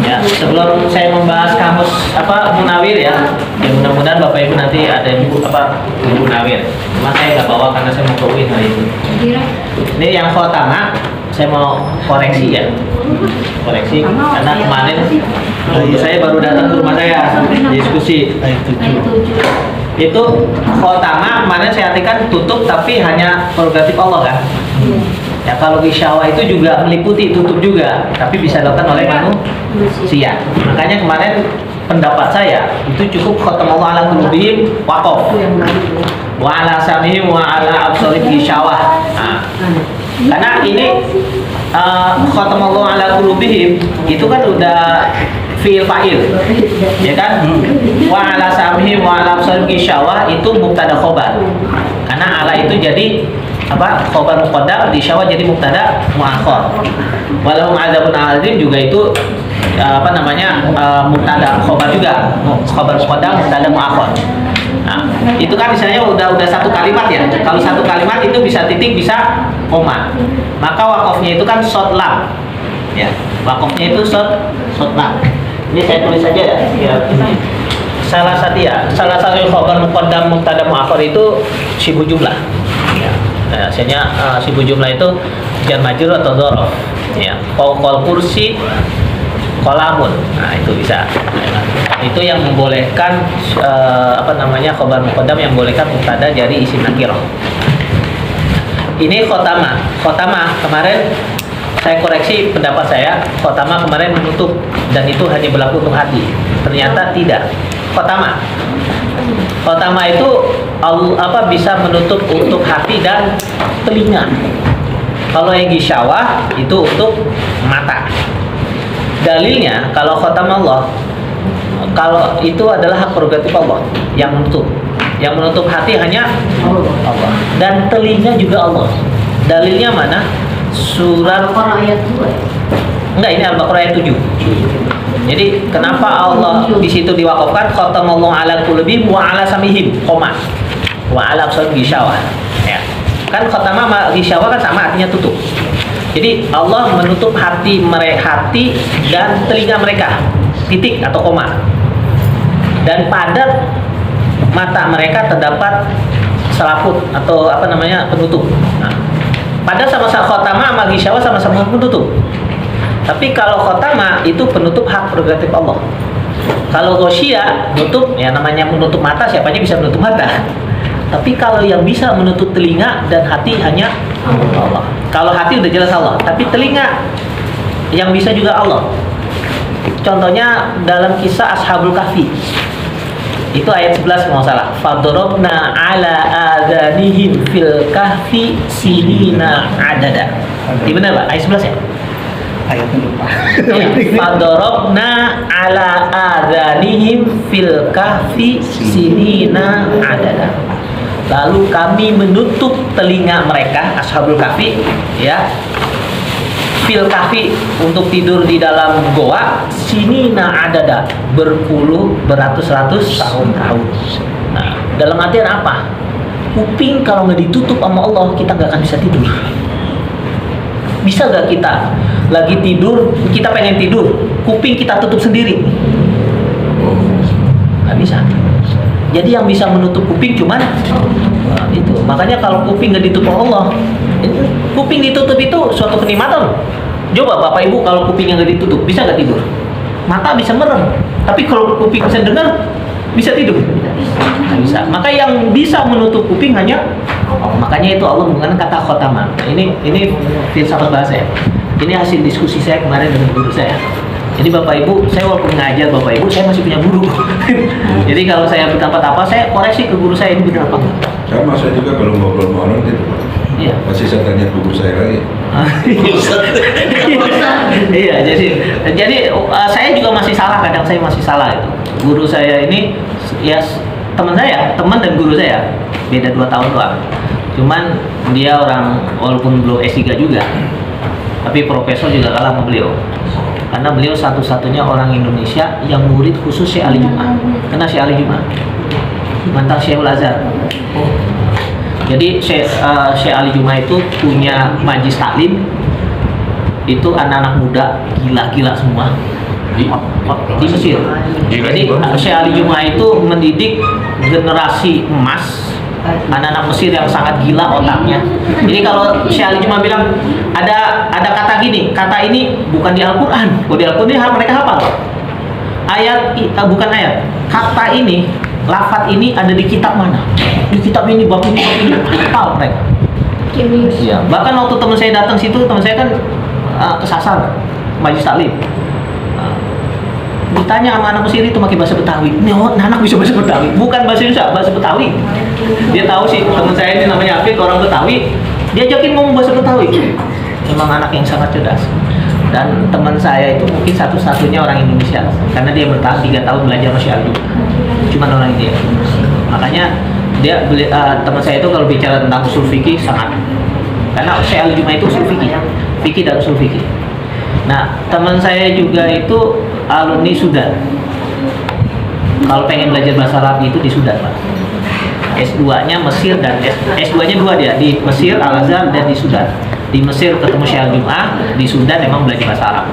Ya, sebelum saya membahas kamus Munawir ya mudah-mudahan Bapak Ibu nanti ada buku Munawir. Cuma saya nggak bawa karena saya mau ke UIN hari ini. Ini yang khotama, saya mau koreksi ya. Koreksi karena kemarin guru saya baru datang ke rumah saya diskusi itu khotama kemarin saya artikan tutup tapi hanya prerogatif Allah kan. Ya kalau isyawah itu juga meliputi tutup juga, tapi bisa dilakukan oleh manusia. Makanya kemarin pendapat saya itu cukup khatamallahu ala qulubihim waqaf. Wa ala samihim wa ala absarihim isyawah. Nah, karena ini khatamallahu ala qulubihim itu kan udah fi'il fa'il. Ya kan? Wa ala samihim wa ala absarihim isyawah itu mubtada khobar. Karena ala itu jadi khobar muqaddam, di syawah jadi mubtada muakhar. Walahum adzabun azim juga itu mubtada khobar juga, khobar muqaddam mubtada muakhar. Nah, itu kan misalnya udah satu kalimat ya. Kalau satu kalimat itu bisa titik, bisa koma. Maka wakofnya itu kan short lam. Ya, wakofnya itu short lam. Ini saya tulis saja ya. Salah satu khobar muqaddam mubtada muakhar itu sibuk jumlah. Ya. Nah, biasanya sibuk jumlah itu jar majrur atau dzaraf. Ya, fauqal kursi qalamun. Nah, itu bisa. Itu yang membolehkan khobar muqaddam yang membolehkan mubtada jadi isim nakirah. Ini khotama kemarin saya koreksi pendapat saya, khotama kemarin menutup dan itu hanya berlaku untuk hati. Ternyata tidak. Khotama itu bisa menutup untuk hati dan telinga. Kalau yang gisyawah itu untuk mata. Dalilnya kalau khotama Allah, kalau itu adalah hak prerogatif Allah yang menutup. Yang menutup hati hanya Allah dan telinga juga Allah. Dalilnya mana? Surat Al-Baqarah ayat 2. Enggak, ini Al-Baqarah ayat 7. Jadi kenapa Allah di situ diwakafkan khatamallahu ala qulubihim wa ala samihim koma wa ala absarihim ghishawah. Ya. Kan khatama sama ghishawah kan sama artinya tutup. Jadi Allah menutup hati dan telinga mereka titik atau koma. Dan pada mata mereka terdapat selaput atau penutup. Nah, pada sama-sama khatama sama ghishawah sama-sama penutup. Tapi kalau khotama itu penutup hak prerogatif Allah. Kalau ghosyia nutup, ya namanya menutup mata, siapa aja bisa menutup mata. Tapi kalau yang bisa menutup telinga dan hati hanya Allah. Kalau hati udah jelas Allah, tapi telinga yang bisa juga Allah. Contohnya dalam kisah Ashabul Kahfi. Itu ayat 11 kalau salah. Fadrobna ala adhanihim fil kahfi sinina adada. Ini benar Pak? Ayat 11 ya? Ayatnya lupa. Fadrobna ala adhanihim fil kahfi sinina adada. Lalu kami menutup telinga mereka Ashabul Kahfi ya. Fil kahfi untuk tidur di dalam goa sinina adada beratus-ratus tahun. Nah, dalam artian apa? Kuping kalau nggak ditutup sama Allah kita nggak akan bisa tidur. Bisa nggak kita lagi tidur, kita pengen tidur, kuping kita tutup sendiri? Nggak bisa. Jadi yang bisa menutup kuping cuman itu. Makanya kalau kuping nggak ditutup Allah, kuping ditutup itu suatu kenikmatan. Coba Bapak Ibu kalau kupingnya nggak ditutup, bisa nggak tidur? Mata bisa merem. Tapi kalau kuping bisa dengar, bisa tidur? Nggak bisa. Maka yang bisa menutup kuping hanya Allah. Makanya itu Allah menggunakan kata khotama. Ini filsafat bahasa ya. Ini hasil diskusi saya kemarin dengan guru saya. Jadi Bapak Ibu, saya walaupun ngajar Bapak Ibu, saya masih punya guru. Jadi kalau saya berpendapat apa, saya koreksi ke guru saya ini benar apa enggak. Sama saya juga kalau ngobrol sama orang gitu. Iya. Pasti saya tanya ke guru saya lagi. Iya, jadi saya juga masih salah, kadang saya masih salah itu. Guru saya ini ya teman dan guru saya beda 2 tahun doang. Cuman dia orang walaupun belum S3 juga, tapi profesor juga kalah sama beliau. Karena beliau satu-satunya orang Indonesia yang murid khusus Syekh Ali Jum'ah. Kenal Syekh Ali Jum'ah? Mantan Syekhul Azhar. Jadi Syekh Ali Juma itu punya majlis taklim, itu anak-anak muda gila-gila semua di Mesir. Jadi Syekh Ali Juma itu mendidik generasi emas, anak-anak Mesir yang sangat gila otaknya. Jadi kalau Syekh Ali Juma bilang ada kata gini, kata ini bukan di Al-Quran. Kalau di Al-Quran mereka hafal. Bukan ayat. Kata ini, lafaz ini ada di kitab mana? Di kitab ini, bab ini, hafal mereka. Iya. Bahkan waktu teman saya datang situ, teman saya kan kesasar majlis taklim. Ditanya sama anak Mesir itu pakai bahasa Betawi. Ini anak bisa bahasa Betawi, bukan bahasa Indonesia, bahasa Betawi. Dia tahu sih teman saya ini namanya Hafid, orang Betawi. Dia ajakin ngomong bahasa Betawi. Memang anak yang sangat cerdas. Dan teman saya itu mungkin satu-satunya orang Indonesia, karena dia bertahan 3 tahun belajar Masya Allah. Cuman orang India. Makanya dia teman saya itu kalau bicara tentang usul fikih sangat, karena Syekh Ali Juma itu usul fikih dan usul fikih. Nah, teman saya juga itu alumni Sudan. Kalau pengen belajar bahasa Arab itu di Sudan, Pak. S2-nya Mesir dan S2-nya 2 dia, di Mesir Al-Azhar dan di Sudan. Di Mesir ketemu Syekh Ali Juma, di Sudan memang belajar bahasa Arab.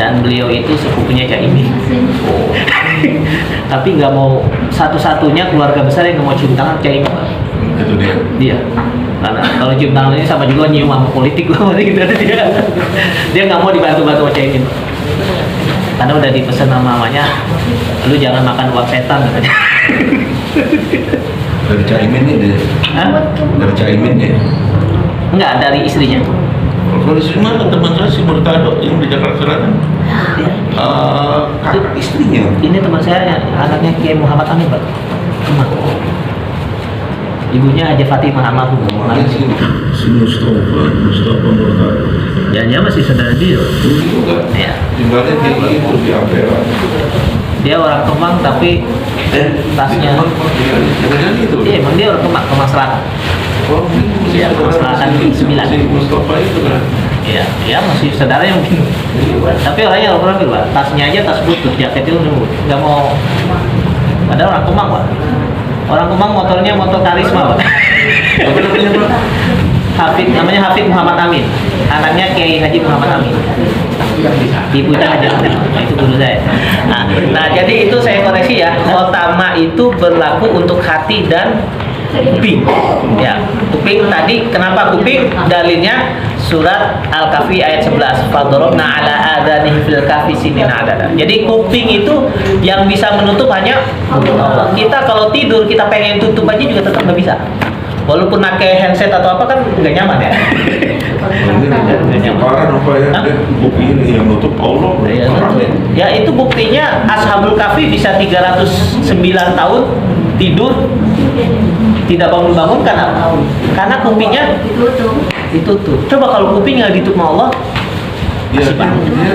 Dan beliau itu sepupunya Caimin. Tapi nggak mau, satu-satunya keluarga besar yang nggak mau cium tangan Caimin. Itu dia. Dia. Karena kalau cium tangan ini sama juga nyium sama politik loh, gitu dia. Dia nggak mau dibantu-bantu sama Caimin. Karena udah dipesan sama mamanya, lu jangan makan uang setan katanya. Dari Caimin ini dia. Hah? Dari Caimin ya. Enggak, dari istrinya. Kalau di sini mana teman saya si Murtado yang di Jakarta Selatan? Dia. Istrinya. Ini teman saya, anaknya Kiai Muhammad Amin, Pak. Kemang. Ibunya Haji Fatimah almarhum. Si Mustafa Murtado. Ya, dia masih saudara dia. Dulu juga. Iya. Tinggalnya di itu di Ampera. Dia orang Kemang tapi tasnya. Jangan itu. Iya, emang dia orang Kemang Selatan. Oh, Iya, Kemang Selatan 9. Si Mustafa itu kan. Iya, ya masih saudara yang mungkin. Tapi orangnya orang Pak. Tasnya aja tas butut, jaket itu nggak mau. Padahal orang Kemang, Pak. Orang Kemang motornya motor karisma, Pak. Apa namanya, Pak? Namanya Hafid Muhammad Amin. Anaknya Kiai Haji Muhammad Amin. Ibunya Haji Amin. Nah, itu guru saya. Nah, jadi itu saya koreksi ya. Khotama itu berlaku untuk hati dan kuping. Ya, kuping tadi kenapa kuping? Dalilnya surat Al-Kahfi ayat 11. Fadrobna ala adanihi fil kahfi sinina adada. Jadi kuping itu yang bisa menutup hanya Allah. Kita kalau tidur kita pengen tutup aja juga tetap nggak bisa. Walaupun pakai handset atau apa kan nggak nyaman ya. Ini parah dong Pak ya. Hah? Bukti ini yang nutup Allah. Ya, Parah ya. ya itu buktinya Ashabul Kahfi bisa 309 tahun tidur tidak bangun-bangun karena kupingnya ditutup. Coba kalau kuping nggak ditutup sama Allah, Iya, masih bangun. dia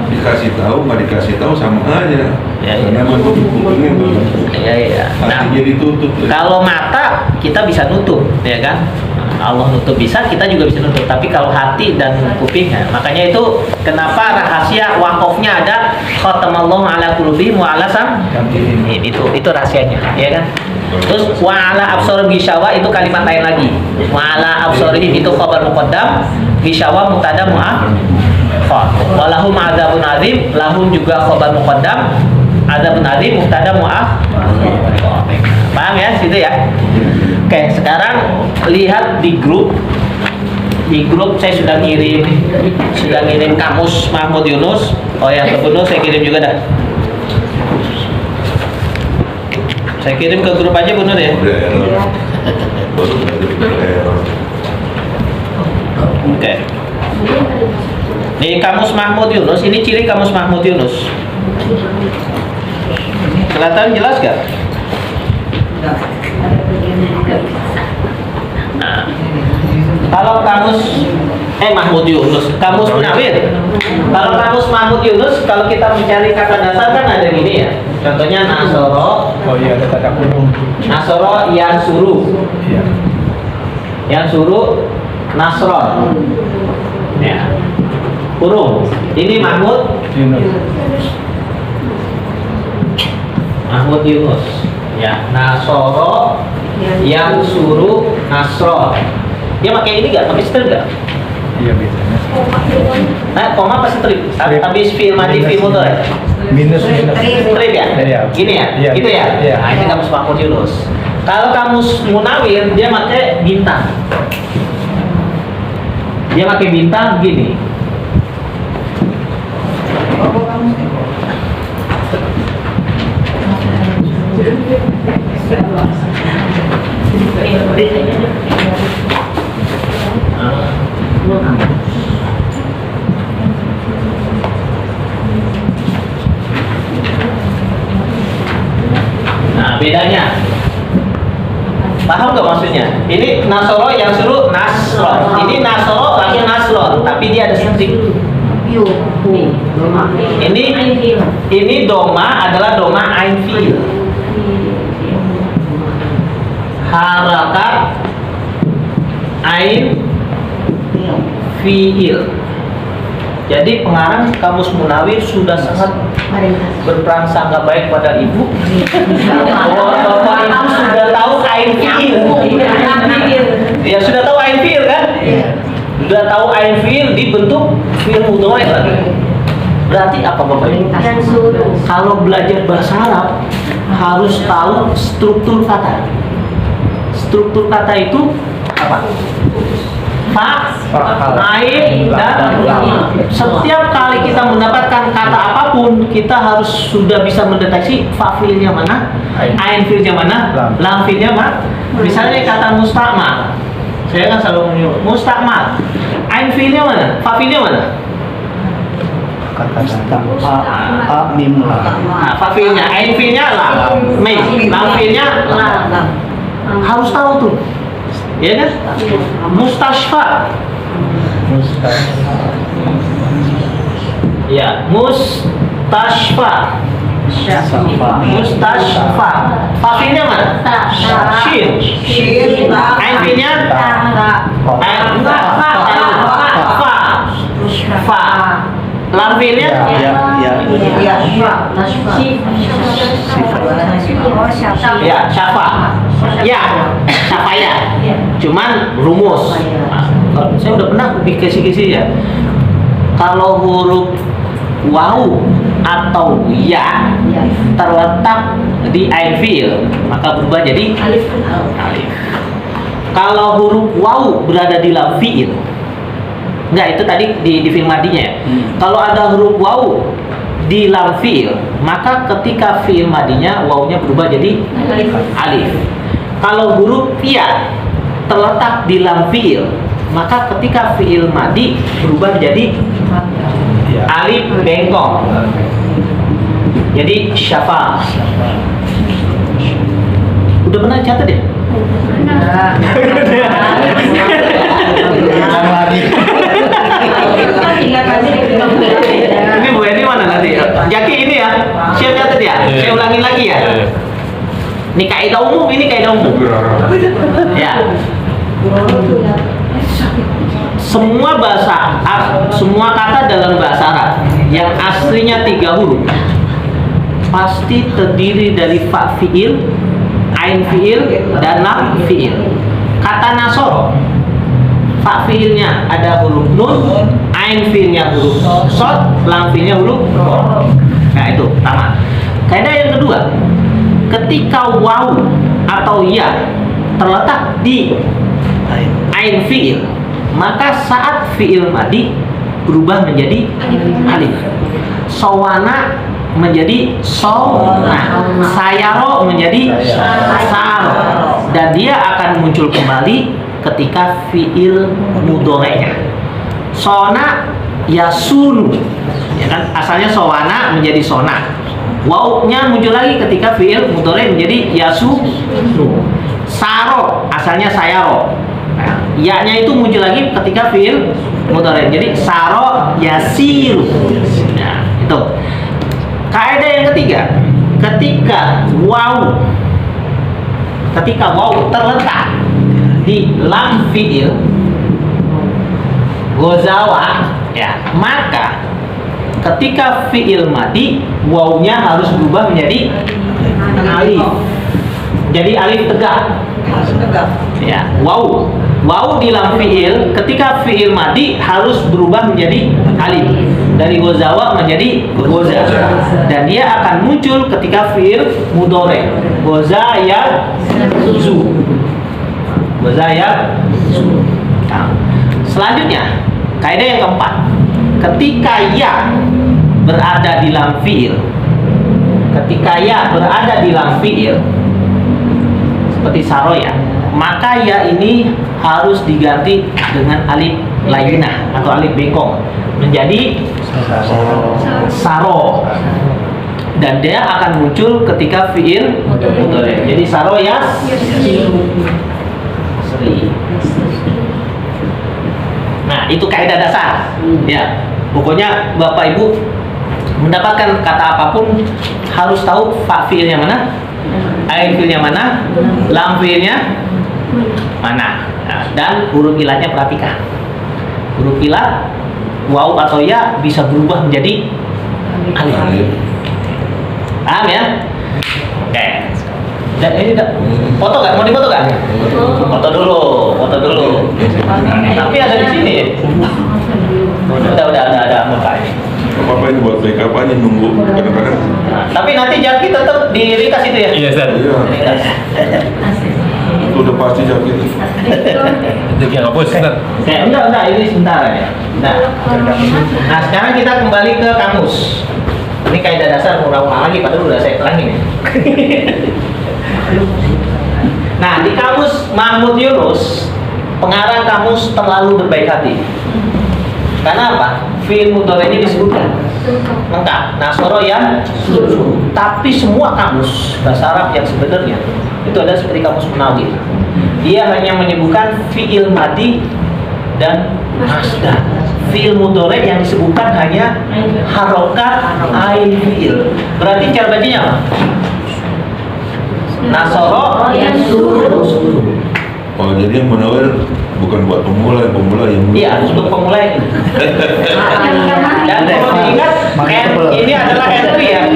dikasih tahu nggak dikasih tahu sama aja. Ya, Karena ya. menutup kupingnya tuh. Iya. Nah, Hati jadi tutup. kalau mata kita bisa nutup, ya kan? Allah nutup bisa, kita juga bisa nutup. Tapi kalau hati dan kuping, ya, makanya itu kenapa rahasia wakofnya ada khatamallahu ala qulubihim wa ala sam'ihim. Itu rahasianya, ya kan? Terus wa ala absarihim gishawa itu kalimat lain lagi. Wa ala absarihim itu khabar muqaddam, gishawa mubtada mu'akhir. Walahum adzabun azim, lahum juga khabar muqaddam, adzabun azim mubtada mu'akhir. Paham ya situ ya? Oke, sekarang lihat di grup. Di grup saya sudah ngirim kamus Mahmud Yunus. Oh ya, ke Bunur saya kirim juga dah. Saya kirim ke grup aja Bunur ya. Udah error. Baru ada error. Oke. Ini kamus Mahmud Yunus, ini ciri kamus Mahmud Yunus. Kelihatan jelas gak? Nah, kalau kamus Mahmud Yunus, kamus Munawir. Kalau kamus Mahmud Yunus, kalau kita mencari kata dasar kan ada gini ya. Contohnya Nasoro. Oh iya, ada kata kurung. Nasoro yang suruh. Iya. Yang suruh Nasron. Ya. Kurung. Ini Mahmud Yunus. Ya, Nasoro yang suruh Nasro. Dia pakai ini nggak? Pakai strip nggak? Iya biasanya. Nah, koma apa strip? Strip. Habis fi'il madi fi'il mudhari. Minus. Strip ya? Iya. Gini ya? Iya. Gitu ya? Iya. Nah, ini kamus Mahmud Yunus. Kalau kamus Munawir, dia pakai bintang. Dia pakai bintang gini. Nah, bedanya. Paham nggak maksudnya? Ini Nasoro yang suruh Nasron. Ini Nasoro lagi Nasron, tapi dia ada strip. Ini doma adalah doma ain fiil. Harakat ain fiil. Jadi pengarang kamus Munawir sudah sangat berprasangka baik pada ibu. Bahwa bapak ibu sudah tahu ain fiil. Ya sudah tahu ain fiil kan? Sudah tahu ain fiil dibentuk fiil mudhari lagi. Berarti apa bapak ibu? Kalau belajar bahasa Arab harus tahu struktur kata. Struktur kata itu apa? Fa, ain, dan lam. Setiap kali kita mendapatkan kata apapun, kita harus sudah bisa mendeteksi fa fiilnya mana, ain fiilnya mana, lam fiilnya mana. Misalnya kata mustakmal, saya kan selalu menyebut mustakmal. Ain fiilnya mana, fa fiilnya mana? Kata a mim lam. Nah, fa fiilnya, ain fiilnya lam, mim, lam fiilnya lam. Harus tahu tuh. Ya kan? Mustashfa. Ya, mustashfa. Mustashfa. Fa'ilnya mana? Shin. Ain fiilnya? Fa. Lam fiilnya? Ya, syafa. Ya, syafaya. Cuman rumus. Saya udah pernah kisi-kisi ya. Kalau huruf waw atau ya terletak di ain fiil, maka berubah jadi alif. Kalau huruf waw berada di lam fiil, enggak, itu tadi di fiil madinya ya. Kalau ada huruf waw di lam fiil, maka ketika fiil madinya wawnya berubah jadi alif. Kalau huruf ya terletak di lam fiil, maka ketika fiil madi berubah menjadi alif bengkok. Jadi syafa. Udah pernah catat ya? Ini Bu Eni mana nanti? Jaki ini ya? Siap catat ya? Saya ulangin lagi ya? Ini kaidah umum, ini kaidah umum. Ya. Semua bahasa semua kata dalam bahasa Arab yang aslinya 3 huruf pasti terdiri dari fa fiil, ain fiil, dan lam fiil. Kata Nasoro, fa fiilnya ada huruf nun, ain fiilnya huruf shad, lam fiilnya huruf ro. Nah itu pertama. Kaidah yang kedua, ketika waw atau ya terletak di ain fiil, maka saat fiil madi berubah menjadi alif. Sawana menjadi sona, sayaro menjadi saro, dan dia akan muncul kembali ketika fiil mudhari'nya. Sona yasunu, ya kan? Asalnya sawana menjadi sona. Wawnya muncul lagi ketika fiil mudhari' menjadi yasunu. Saro asalnya sayaro. Nah, ya-nya itu muncul lagi ketika fiil mudhari'. Jadi saro yasiru. Nah, itu. Kaidah yang ketiga, ketika waw terletak di lam fiil gozawa, ya, maka ketika fiil madi wawnya harus berubah menjadi alif. Jadi alif tegak. Ya, wow. Wow di lam fiil ketika fiil madi harus berubah menjadi alif. Dari gozawa menjadi goza. Dan dia akan muncul ketika fiil mudhari. Goza ya zu. Goza ya zu. Nah, selanjutnya, kaidah yang keempat. Ketika ya berada di lam fiil. Ketika ya berada di lam fiil seperti saroya, maka ya ini harus diganti dengan alif lainah atau alif bengkong menjadi saro, dan dia akan muncul ketika fiil mudhari. Jadi saro ya sri. Nah, itu kaidah dasar. Ya, pokoknya Bapak Ibu mendapatkan kata apapun harus tahu fa fiilnya mana, ain fiilnya mana, lam fiilnya mana. Nah, dan huruf ilatnya perhatikan. Huruf ilat waw atau ya bisa berubah menjadi alif. Paham ya? Oke. Dan ini foto nggak? Mau difoto nggak? Foto dulu, foto dulu. Tapi ada di sini. Udah ada muka ini. Apa ini buat backup aja nunggu kadang-kadang. Nah, tapi nanti jaki tetap di ringkas itu ya? Iya, Ustaz. Iya, Ringkas. itu udah pasti jakit. Itu yang hapus, Ustaz. Enggak, ini sebentar ya. Nah, sekarang kita kembali ke kamus. Ini kaidah dasar ulang-ulang lagi, padahal udah saya terangin ya. Nah, di kamus Mahmud Yunus, pengarang kamus terlalu berbaik hati. Karena apa? Fiil mudhari'nya disebutkan lengkap. Nasoro yang tapi semua kamus bahasa Arab yang sebenarnya itu ada seperti kamus Munawir. Dia hanya menyebutkan fiil madi dan masdar. Fiil mudhari' yang disebutkan hanya harokat ain fiil. Berarti cara bacanya apa? Nasoro yang Oh, jadi yang menawar bukan buat pemula yang muda. iya, untuk pemula ini. Dan perlu diingat, ini adalah entry ya.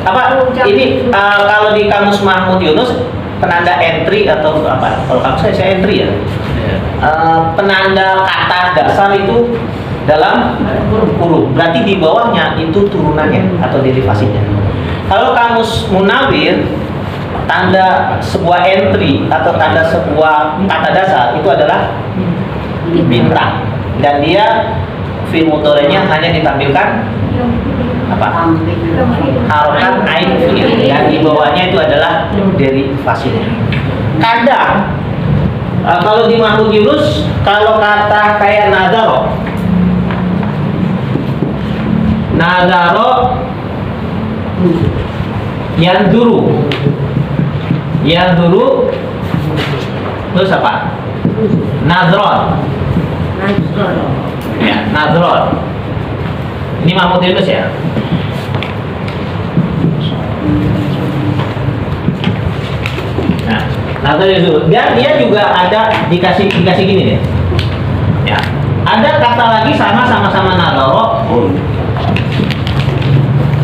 Apa? Ini kalau di kamus Mahmud Yunus penanda entry atau apa? Kalau kamus saya entry ya. Penanda kata dasar itu dalam huruf. Berarti di bawahnya itu turunannya atau derivasinya. Kalau kamus Munawir, tanda sebuah entry atau tanda sebuah kata dasar itu adalah bintang, dan dia fiil mudhari'nya hanya ditampilkan apa? Harokat ain fiil, dan di bawahnya itu adalah derivasinya. Kadang kalau di Mahmud Yunus, kalau kata kayak nadaro yang dulu terus apa? Nadron. Ya, nadron. Ini Mahmud Yunus ya. Nah, nadron itu dia juga ada dikasih gini deh. Ya. Ada kata lagi sama-sama nadaro.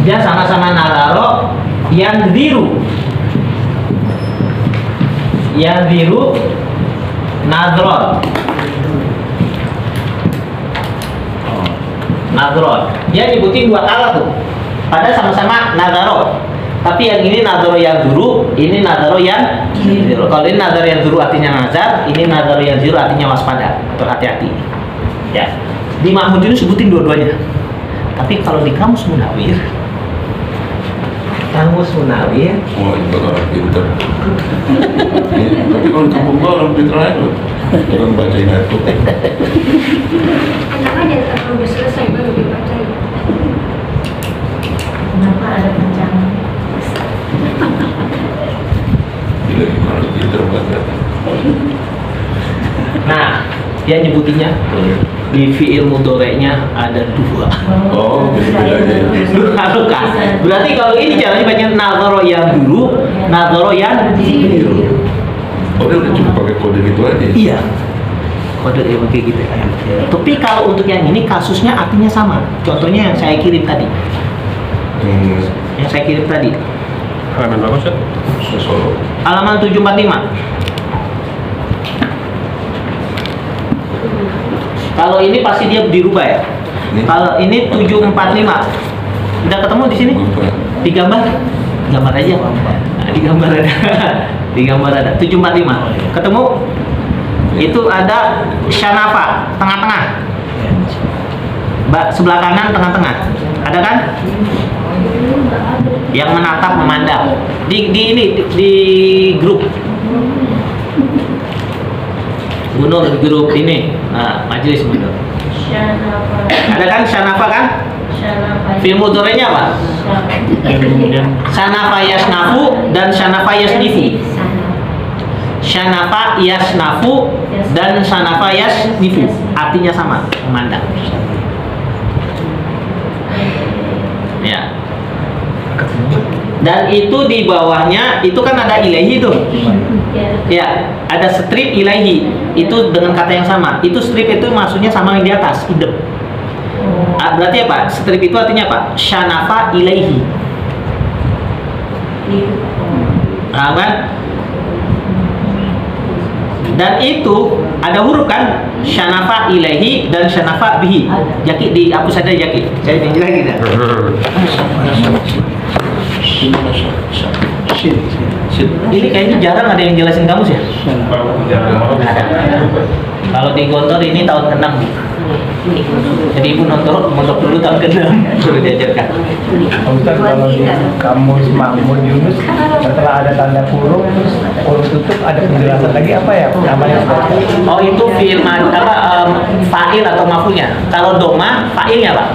Dia sama-sama nadaro yang biru nadron. Dia nyebutin dua kala tuh, padahal sama-sama nadaro, tapi yang ini nadaro yang dulu, ini nadaro yang ziru. Kalau ini nadaro yang dulu artinya nazar, ini nadaro yang ziru artinya waspada atau hati-hati ya. Di Mahmud ini sebutin dua-duanya, tapi kalau di kamus Munawir Wah, itu orang pintar. Tapi kalau di kampung gua orang pintar aja loh. Orang bacain itu. Enak aja kalau udah selesai baru dibacain. Kenapa ada panjangan? Gila gimana pintar banget. Nah, dia nyebutinnya di fiil mudhari'nya ada dua. Oh, beda-beda aja ya. Kan? Berarti kalau ini caranya baca nadharo yang dulu, nadharo yang ziru. Oh, dia udah cuma pakai kode gitu aja. Iya. Kode yang kayak gitu. Tapi kalau untuk yang ini kasusnya artinya sama. Contohnya yang saya kirim tadi. Yang saya kirim tadi. Halaman berapa, Ustaz? Solo. Halaman 745. Kalau ini pasti dia dirubah ya. Ini. Kalau ini 745. Udah ketemu di sini? Lupa. Di gambar? Gambar aja. Nah, di gambar ada. Di gambar ada 745. Ketemu? Itu ada Syanafa tengah-tengah. Sebelah kanan tengah-tengah. Ada kan? Yang menatap memandang. Di grup. Gunung di grup ini. Nah, majelis mundur. Ada kan Syanafa kan? Film mudorenya apa? Syanafa yasnafu dan Syanafa yasnifu. Syanafa yasnafu dan Syanafa yasnifu. Artinya sama, memandang. Ya. Dan itu di bawahnya itu kan ada ilahi tuh. Ya, ada strip ilahi. Itu dengan kata yang sama. Itu strip itu maksudnya sama yang di atas, idem. Berarti apa? Strip itu artinya apa? Syanafa ilaihi. Nah, kan? Dan itu ada huruf kan? Syanafa ilaihi dan syanafa bihi. Jaki dihapus saja Jaki. Saya tinggi lagi dah. Ini kayaknya jarang ada yang jelasin kamus ya? Nggak ada. Kalau di Gontor ini tahun ke-6. Jadi ibu mondok dulu tahun ke-6 suruh diajarkan. Ustaz, kalau di kamus Mahmud Yunus setelah ada tanda kurung terus kurung tutup ada penjelasan lagi apa ya namanya? Oh itu firman fa'il atau mafulnya. Kalau doma fa'ilnya Pak.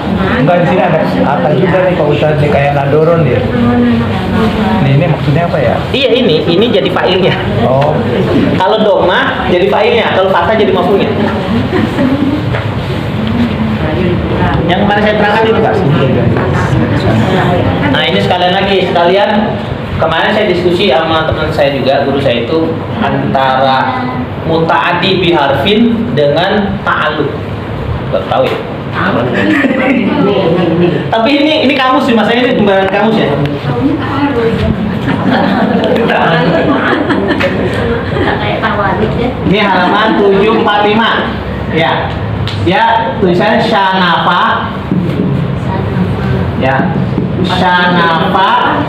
Enggak, di sini ada juga nih Pak Ustaz, nih kayak nadoron dia. Ini maksudnya apa ya? Iya ini jadi fa'ilnya. Oh, Kalau doma jadi fa'ilnya, kalau fathah jadi mafulnya. Yang kemarin saya terangkan itu Pak. Nah ini sekalian kemarin saya diskusi sama teman saya juga, guru saya itu antara muta'addi biharfin dengan ta'alluq. Baru tahu ya. Tapi ini kamus sih, masanya ini pembahasan kamus ya. Ini halaman 745. Ya. Ya, tulisannya Syanafa. Ya. Syanafa.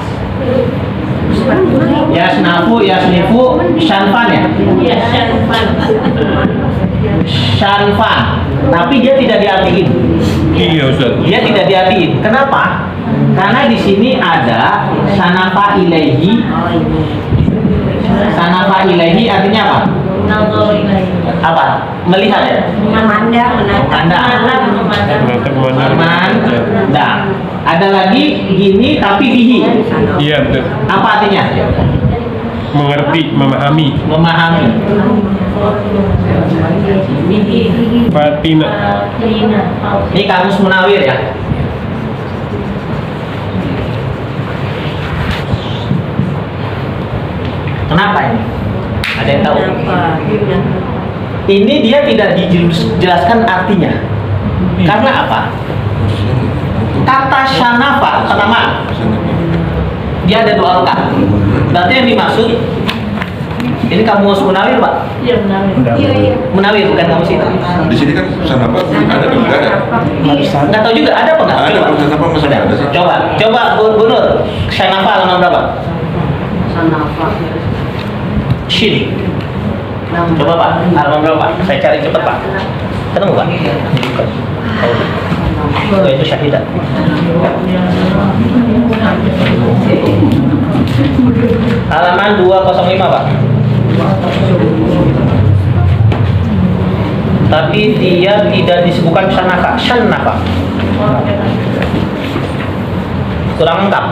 Yasnafu, yasnifu, syanfan ya? Iya, syanfan. Syanfan. Tapi dia tidak diartiin. Iya Ustaz. Dia tidak diartiin. Kenapa? Karena di sini ada syanafa ilaihi. Syanafa ilaihi artinya apa? Apa? Melihat ya? Memandang, Memandang. Ada lagi gini tapi bihi. Iya betul. Apa artinya? Mengerti, memahami. Memahami. Fatina. Ini kamus Munawir ya. Kenapa ini? Ada yang tahu? Ini dia tidak dijelaskan artinya. Karena apa? Kata syanafa pertama, dia ada dua angka. Berarti yang dimaksud ini kamus Munawir Pak? Iya, Munawir. Iya. Munawir bukan kamus itu. Di sini kan Syanafa ada apa enggak ada? Nggak tahu juga ada apa nggak? Ada, Coba. Syanafa masih Ada. ada sih. Coba Bu Nur, syanafa halaman berapa? Shin. Coba Pak, halaman berapa Pak? Saya cari cepat Pak. Ketemu Pak? Oh, itu syahidat. Halaman 205 Pak. Tapi dia tidak disebutkan syanafa. Kurang lengkap.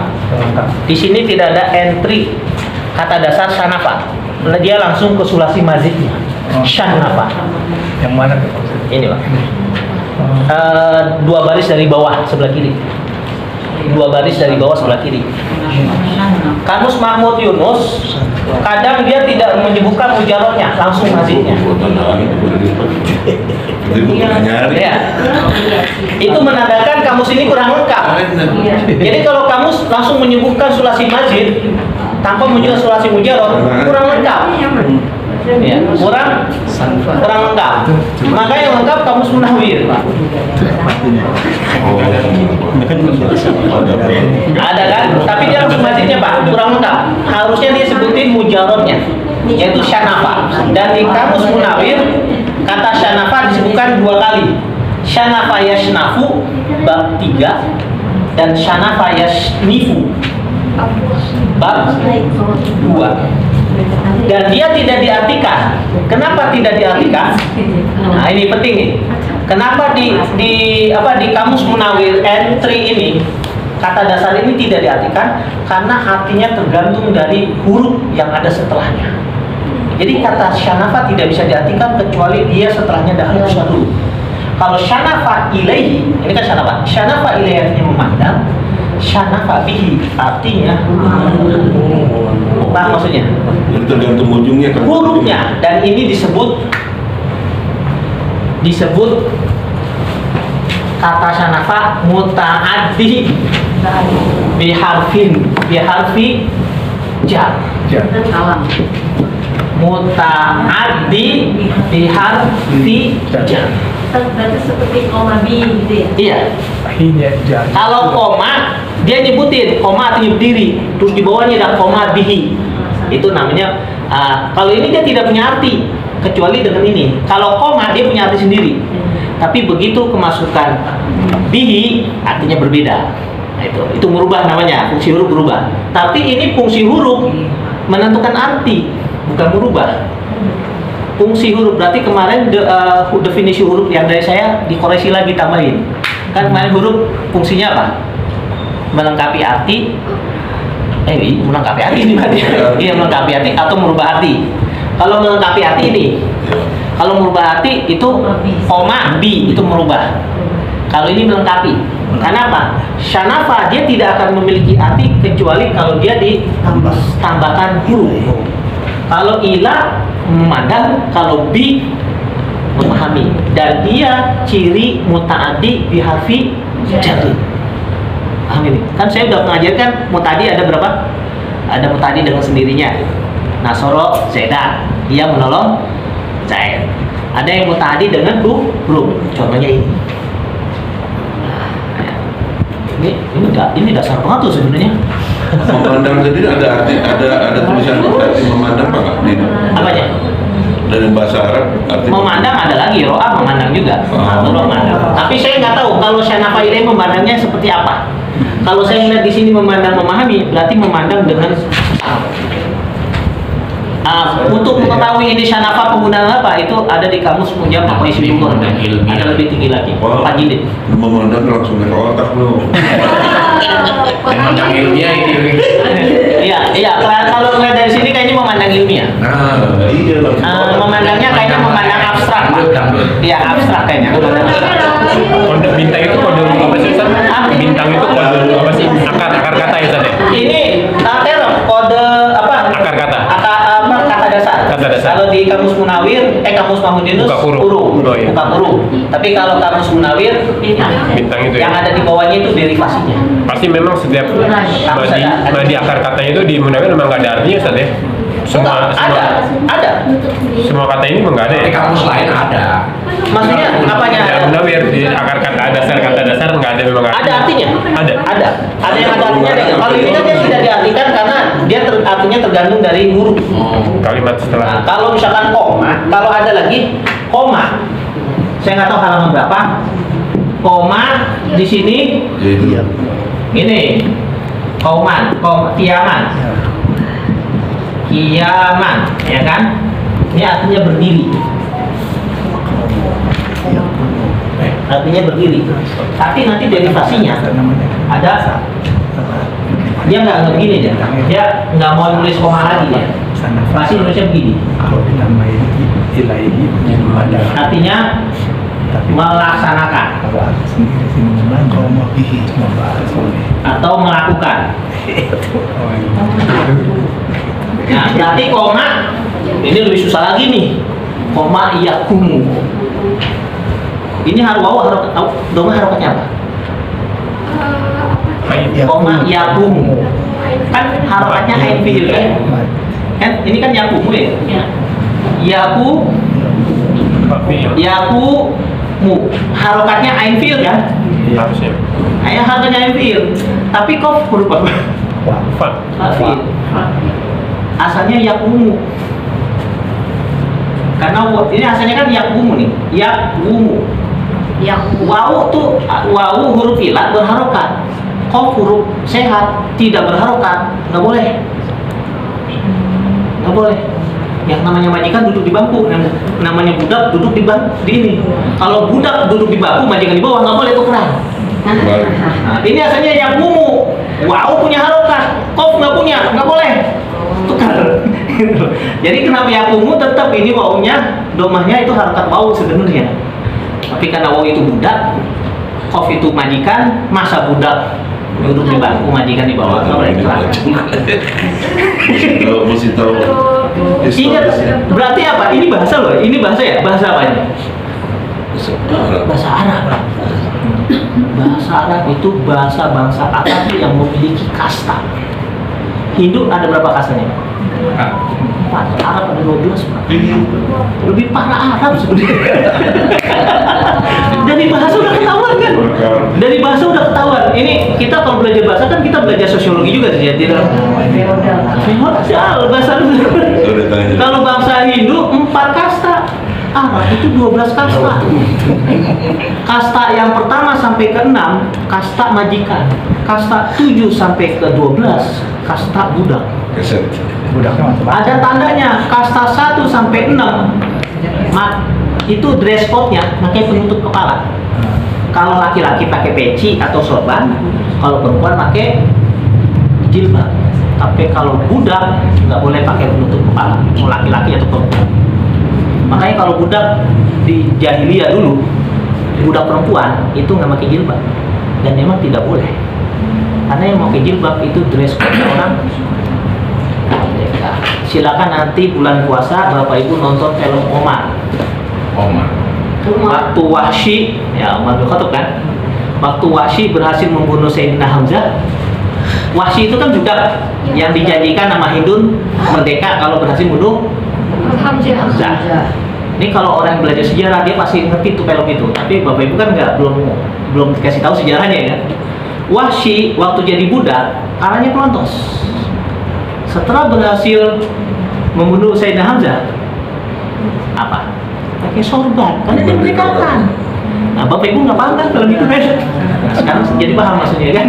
Di sini tidak ada entry kata dasar syanafa. Dia langsung ke sulasi mazidnya. Syanafa. yang mana tuh Pak Ustaz? Ini Pak. Dua baris dari bawah sebelah kiri. Dua baris dari bawah sebelah kiri. Kamus Mahmud Yunus kadang dia tidak menyebutkan mujarotnya, langsung mazidnya. Nyari. Ya. Itu menandakan kamus ini kurang lengkap. Jadi kalau kamus langsung menyebutkan sulasi mazid tanpa menyebutkan sulasi mujarot, kurang lengkap. Ya, kurang lengkap. Maka yang lengkap kamus Munawir, Pak. Ada kan? Tapi dia harus batinnya, Pak. Kurang lengkap. Harusnya dia sebutin mujarotnya, yaitu syanafa. Dan di kamus Munawir kata syanafa disebutkan 2 kali. Syanafa yashnafu bab 3 dan syanafa yashnifu bab 2. Dan dia tidak diartikan. Kenapa tidak diartikan? Nah, ini penting nih. Kenapa di kamus Munawir entry ini kata dasar ini tidak diartikan? Karena artinya tergantung dari huruf yang ada setelahnya. Jadi kata syanafa tidak bisa diartikan kecuali dia setelahnya ada huruf syaruf. Kalau syanafa ilaihi, ini kan syanafa. Syanafa ilaihi artinya memandang. Syanafa bihi artinya apa maksudnya? Jadi tergantung ujungnya kan. Hurufnya, dan ini disebut kata syanafa muta'addi biharfi jar. Muta'addi biharfi jar. Berarti seperti koma bi gitu ya? Iya. Kalau koma, dia nyebutin koma artinya berdiri, terus di bawahnya ada koma bihi. Itu namanya. Kalau ini dia tidak punya arti kecuali dengan ini. Kalau koma dia punya arti sendiri. Tapi begitu kemasukan bihi artinya berbeda. Nah, itu merubah namanya, fungsi huruf berubah. Tapi ini fungsi huruf menentukan arti, bukan merubah. Fungsi huruf berarti kemarin definisi huruf yang dari saya dikoreksi lagi, tambahin. Kan kemarin huruf fungsinya apa? Melengkapi arti. Melengkapi arti ini berarti. Iya, melengkapi arti atau merubah arti. Kalau melengkapi arti ini, kalau merubah arti itu koma bi itu merubah. Kalau ini melengkapi. Kenapa? Syanafa dia tidak akan memiliki arti kecuali kalau dia ditambahkan huruf. Kalau ila memandang, kalau bi memahami, dan dia ciri muta'addi biharfi jar. Paham ini? Kan saya udah mengajarkan muta'addi ada berapa? Ada muta'addi dengan sendirinya. Nasoro Zaidan, dia menolong Zaid. Ada yang muta'addi dengan huruf. Contohnya ini. Ini dasar banget tuh sebenarnya. Memandang sendiri ada arti, ada tulisan arti memandang apa nggak? Apanya? Dari bahasa Arab arti Memandang ada lagi, ro'a memandang juga. Memandang. Tapi saya nggak tahu kalau syanafa ini memandangnya seperti apa. Kalau saya melihat di sini memandang memahami, berarti memandang dengan untuk mengetahui ini syanafa penggunaan apa itu ada di kamus Munjam Pak Isi Bungkur. Ada lebih tinggi lagi. Pak Jilid. Memandang langsung ke otak lo. Memandang ilmiah ini. Iya. Kalau melihat dari sini kayaknya memandang ilmiah. Iya langsung. Memandangnya kayaknya memandang abstrak, Pak. Iya, abstrak kayaknya. Kode bintang itu kode apa sih, Ustaz? Bintang itu kode apa sih? Akar kata ya, Ustaz? Ini kode apa? Akar kata. Kata dasar. Kata dasar. Kalau di kamus Munawir, kamus Mahmudinus Buka huruf. huruf. Oh, iya. Buka huruf. Tapi kalau kamus Munawir Bintang itu yang ya. ada di bawahnya itu derivasinya. Pasti memang setiap madi akar katanya itu di Munawir memang nggak ada artinya, Ustaz ya? Ada. Semua kata ini memang nggak ada ya? Di kamus lain ada. Maksudnya apanya Ya, ada? Munawir di akar kata dasar nggak ada memang Ada artinya? Ada. Ada yang ada artinya. Kalau ini kan dia tidak diartikan karena dia artinya tergantung dari huruf. Kalimat Nah, setelah. kalau misalkan koma, kalau ada lagi koma, saya nggak tahu halaman berapa. Koma di sini, Iya. ini kiaman, ya kan? Ini artinya berdiri. Artinya berdiri. Tapi nanti derivasinya ada. Dia nggak begini dia nggak mau nulis koma lagi dia. Pasti nulisnya begini. Kalau ditambahin ilaihi memandang. Artinya melaksanakan Kalau arti sendiri sih memandang membahas oleh. atau melakukan. Nah, berarti koma ini lebih susah lagi nih. Koma iyakumu. Ini doma harokatnya apa? Koma iyakumu. Kan harokatnya ain fiil kan? Kan ini kan yakumu ya. Yaku, yaku, mu. Harokatnya ain fiil kan? Harusnya. Ayah harokatnya ain fiil. Tapi kof huruf apa? Fa. Fiil. Asalnya yakumu. Karena ini asalnya kan yakumu nih. Yakumu. Wawu tuh wawu huruf ilat berharokat. Kof huruf sehat tidak berharokat, nggak boleh. Nggak boleh. Yang namanya majikan duduk di bangku, yang namanya budak duduk di ini. Kalau budak duduk di bangku, majikan di bawah nggak boleh tukeran. Nah, ini asalnya yakumu. Wawu punya harokat, kof nggak punya, nggak boleh tukar. Jadi kenapa yakumu tetap ini wawunya domahnya itu harokat wawu sebenarnya. Tapi karena wawu itu budak, kof itu majikan, masa budak duduk di bangku, majikan di bawah, nggak boleh tukar. Mesti tahu. Ingat, berarti apa? Ini bahasa loh, ini bahasa ya? Bahasa apa ini? Bahasa Arab. Bahasa Arab itu bahasa bangsa Arab yang memiliki kasta. Hindu ada berapa kastanya? 4. Arab ada 12. Lebih parah Arab sebenarnya. Dari bahasa udah ketahuan kan? Dari bahasa udah ketahuan. Ini kita kalau belajar bahasa kan kita belajar sosiologi juga sih ya. Feodal bahasa. Kalau bangsa Hindu 4 kasta. Arab itu 12 kasta. Kasta yang pertama sampai ke 6 kasta majikan. Kasta 7 sampai ke 12 kasta budak. Budaknya macam-macam. Ada tandanya kasta 1 sampai 6 itu dress code-nya pakai penutup kepala. Kalau laki-laki pakai peci atau sorban, kalau perempuan pakai jilbab. Tapi kalau budak nggak boleh pakai penutup kepala, mau laki-laki atau perempuan. Makanya kalau budak di jahiliyah dulu, budak perempuan itu nggak pakai jilbab dan memang tidak boleh. Karena yang pakai jilbab itu dress code orang. Silakan nanti bulan puasa Bapak Ibu nonton film Omar. Waktu Wahsy, ya Omar bin Khattab kan? Waktu Wahsy berhasil membunuh Sayyidina Hamzah. Wahsy itu kan juga yang dijanjikan sama Hindun merdeka kalau berhasil membunuh Hamzah. Ini kalau orang yang belajar sejarah dia pasti ngerti tuh film itu. Tapi Bapak Ibu kan belum dikasih tahu sejarahnya ya kan? Wahsy waktu jadi budak arahnya pelontos. Setelah berhasil membunuh Sayyidina Hamzah, apa? Pakai sorban, karena dia merdekakan. Nah, Bapak Ibu nggak paham kan film itu kan? Sekarang jadi paham maksudnya kan?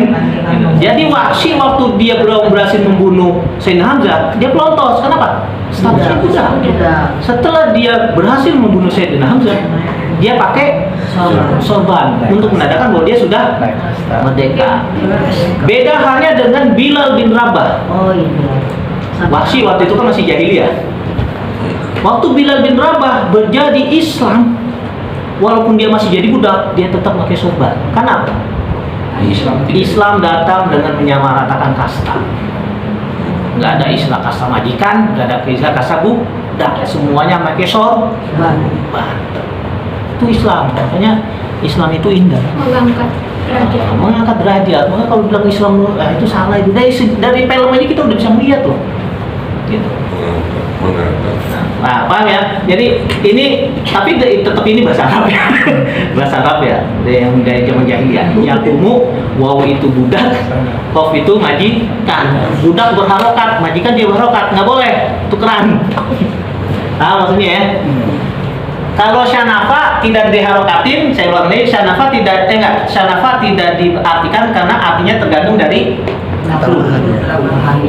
Jadi Wahsy waktu dia berhasil membunuh Sayyidina Hamzah, dia pelontos. Kenapa? Statusnya budak. Setelah dia berhasil membunuh Sayyidina Hamzah, dia pakai sorban untuk menandakan bahwa dia sudah merdeka. Beda halnya dengan Bilal bin Rabah. Wahsy waktu itu kan masih jahiliyah. Waktu Bilal bin Rabah berjadi Islam, walaupun dia masih jadi budak, dia tetap pakai sorban. Kenapa? Islam datang dengan menyamaratakan kasta. Nggak ada istilah kasta majikan, nggak ada istilah kasta budak, semuanya pakai sorban. Itu Islam, makanya Islam itu indah. Mengangkat derajat. Maka kalau bilang Islam itu salah itu dari film aja kita udah bisa melihat loh. Gitu. Nah, paham ya? Jadi ini tapi tetap ini bahasa Arab ya. Bahasa Arab ya. Yang dari zaman jahiliyah. Yakumu, wawu itu budak, kof itu majikan. Budak berharokat, majikan dia berharokat, nggak boleh tukeran. Nah, maksudnya ya. Kalau syanafa tidak diharokatin, saya ulang lagi, syanafa tidak diartikan karena artinya tergantung dari nafsu.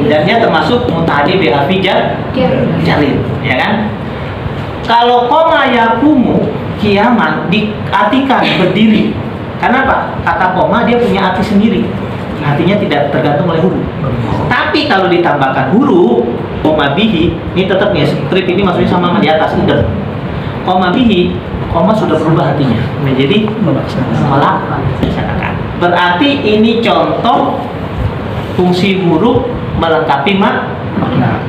Dan dia termasuk muta'addi bi harfi jarin, ya kan? Kalau koma yakumu kiaman diartikan berdiri. Kenapa? Kata koma dia punya arti sendiri. Artinya tidak tergantung oleh huruf. Tapi kalau ditambahkan huruf, koma bihi, ini tetap ya strip ini maksudnya sama di atas idem. Koma bihi, koma sudah berubah artinya menjadi melaksanakan. Berarti ini contoh fungsi huruf melengkapi makna.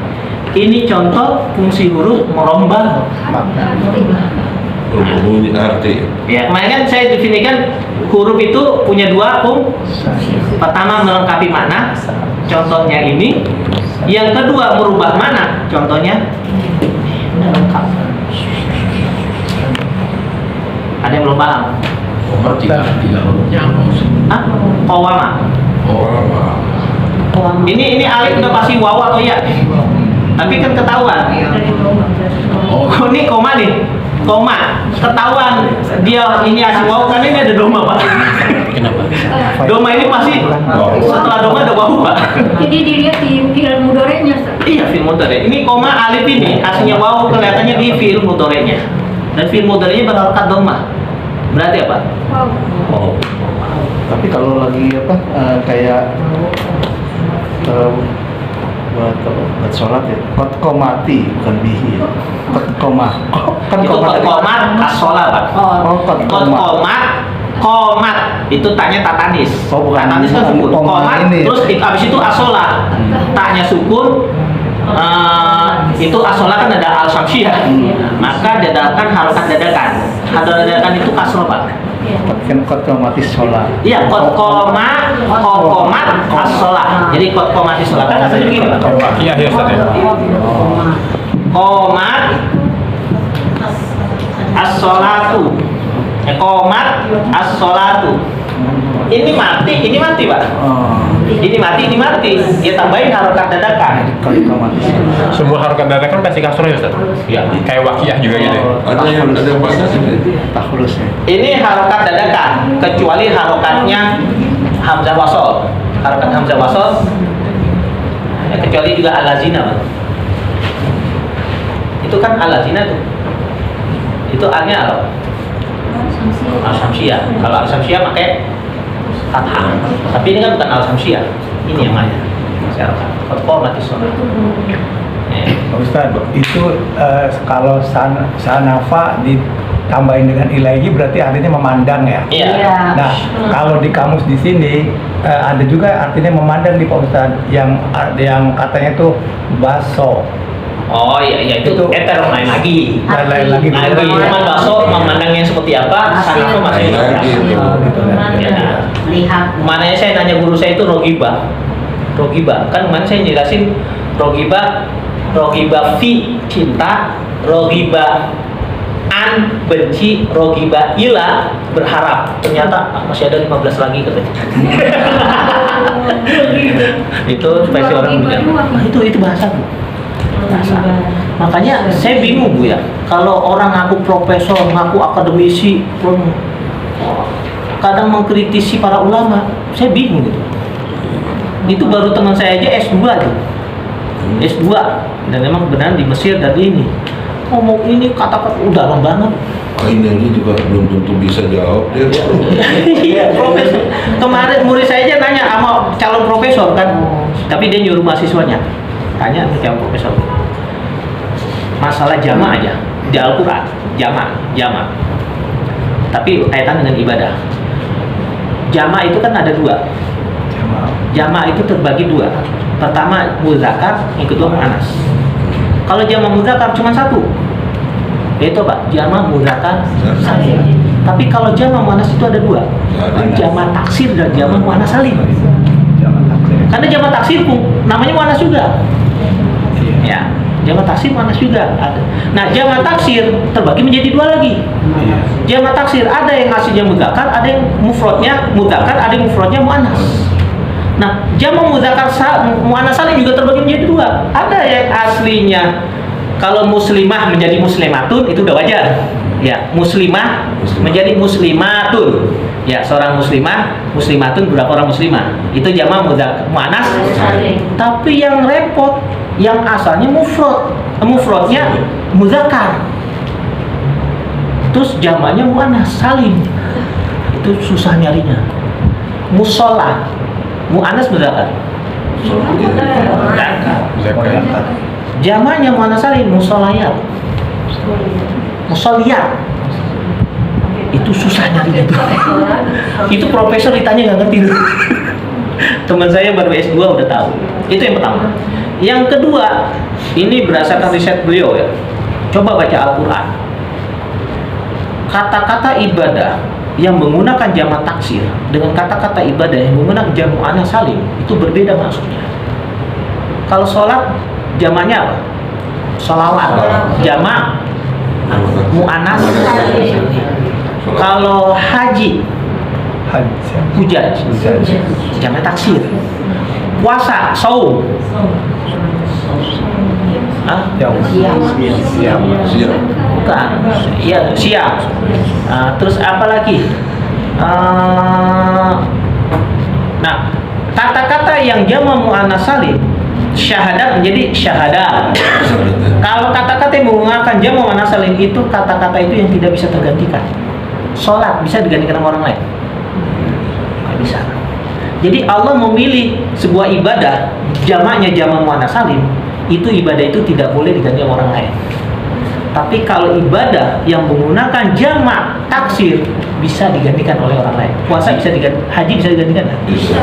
Ini contoh fungsi huruf merombak makna. Bunyi arti. Ya, kemarin kan saya definisikan huruf itu punya dua fungsi. Pertama melengkapi makna, contohnya ini. Yang kedua merubah makna, contohnya semuanya lengkap. Ada yang belum paham? Omar tiga hurufnya apa sih? Hah? Qawama. Ini alif udah pasti waw atau ya? Tapi kan ketahuan. Oh, ini koma nih. Koma. Ketahuan dia ini asli waw kan ini ada doma, Pak. Kenapa? Doma ini pasti setelah doma ada waw, Pak. Jadi dilihat di film mudorenya. Iya, fi'il mudhari. Ini koma alif ini aslinya waw kelihatannya di fi'il mudhari'nya. Dan fi'il mudhari'nya berharokat doma. Berarti apa? Oh. Tapi kalau lagi apa kayak buat sholat ya, kot komati bukan bihi, kot koma. Kan Itu kot tadi- komat as-sholat, Pak. Oh, kot Kot koma. komat itu taknya tatanis. Oh, bukan. Tatanis kan sukun. Koma Komat ini. terus habis itu asola. Taknya sukun. Itu asola kan ada al samsiyah. Maka dadakan harokat dadakan. Harokat dadakan itu kasroh, Pak. Kan kot komati sholat. Iya, kot komat as-sholat. Jadi kot komat as-sholat kan rasanya begini, Pak. Iya, ya Ustaz ya. Komat as-sholatu. Komat as-sholatu. Ini mati, Pak. Oh, Ini mati. Dia tambahin harokat dadakan. kot komati sholat. Semua harokat dadakan pasti kasroh ya Ustaz? Iya. Kayak wakiyah juga gitu ya? Ada yang baca sih. Takhulus ya. Ini harokat dadakan, kecuali harokatnya hamzah wasol. Harokat hamzah wasol, ya, kecuali juga alazina, Pak. Itu kan alazina tuh. Itu alnya apa? Al-Samsiyah. Kalau Al-Samsiyah pakai fathah. Tapi ini kan bukan Al-Samsiyah. Ini yang mana? Harokat. Kot mati sholat. Pak Ustadz, itu kalau sanafa ditambahin dengan ilahi berarti artinya memandang ya? Iya. Nah, kalau di kamus di sini ada juga artinya memandang di Pak Ustadz yang katanya tuh baso. Oh iya itu Itu- lain lagi. Dan lain lagi. Cuman bakso memandangnya seperti apa? Sanafa masih Lagi itu. Ya, nah. Lihat. Kemarin saya nanya guru saya itu rogiba kan kemarin saya jelasin rogiba fi cinta, rogiba an benci, rogiba ila berharap. Ternyata masih ada 15 lagi katanya. Itu spesies orang bilang itu bahasa, Bu. Bahasa. Makanya saya bingung, Bu, ya, kalau orang ngaku profesor, ngaku akademisi, kadang mengkritisi para ulama, saya bingung gitu. Itu baru teman saya aja S2 tuh. S2 dan memang benar di Mesir dan ini ngomong ini kata-kata udah dalam banget. Ini aja juga belum tentu bisa jawab dia. Iya, profesor. Kemarin murid saya aja nanya sama calon profesor kan, tapi dia nyuruh mahasiswanya tanya ke calon profesor. Masalah jama aja di Al-Quran, jama. Tapi kaitan dengan ibadah. Jama itu kan ada dua. Jama itu terbagi dua. Pertama muzakkar, yang kedua muannas. Kalau jama muzakkar cuma satu, yaitu apa? Jama muzakkar salim. Tapi kalau jama muannas itu ada dua, jama taksir dan jama muannas salim. Karena jama taksir pun namanya muannas juga. Ya, jama taksir muannas juga ada. Nah, jama taksir terbagi menjadi dua lagi. Jama taksir ada yang aslinya muzakkar, ada yang mufradnya muzakkar, ada yang mufradnya muannas. Nah, jamak muzakkar muannas salim juga terbagi menjadi dua. Ada yang aslinya kalau muslimah menjadi muslimatun itu udah wajar. Ya, muslimah menjadi muslimatun. Ya, seorang muslimatun berapa orang muslimah? Itu jamak muannas. Tapi yang repot, yang asalnya mufradnya muzakkar. Terus jamaknya muannas salim. Itu susah nyarinya. Musola muannas muzakkar. Zakat. Jamaknya muannas salim musolayat. Musoliyat. Itu susah nyari itu. Itu profesor ditanya nggak ngerti. Teman saya baru S2 udah tahu. Itu yang pertama. Yang kedua, ini berdasarkan riset beliau ya. Coba baca Al-Qur'an. Kata-kata ibadah yang menggunakan jamak taksir dengan kata-kata ibadah yang menggunakan jamak muannas salim itu berbeda maksudnya. Kalau sholat jamaknya apa? Sholawat. Jamak mu'annas. Kalau haji, hujaj. Jamak taksir. Puasa, saum. Hah? Siap. Bukan. Iya, siap. Terus apa lagi? Nah, kata-kata yang jamak muannas salim, syahadat menjadi syahadat. Kalau kata-kata yang menggunakan jamak muannas salim itu kata-kata itu yang tidak bisa tergantikan. Sholat bisa digantikan sama orang lain? Nggak bisa. Jadi Allah memilih sebuah ibadah jamaknya jamak muannas salim, itu ibadah itu tidak boleh diganti sama orang lain. Tapi kalau ibadah yang menggunakan jamak taksir bisa digantikan oleh orang lain. Puasa bisa diganti, haji bisa digantikan nggak? Bisa.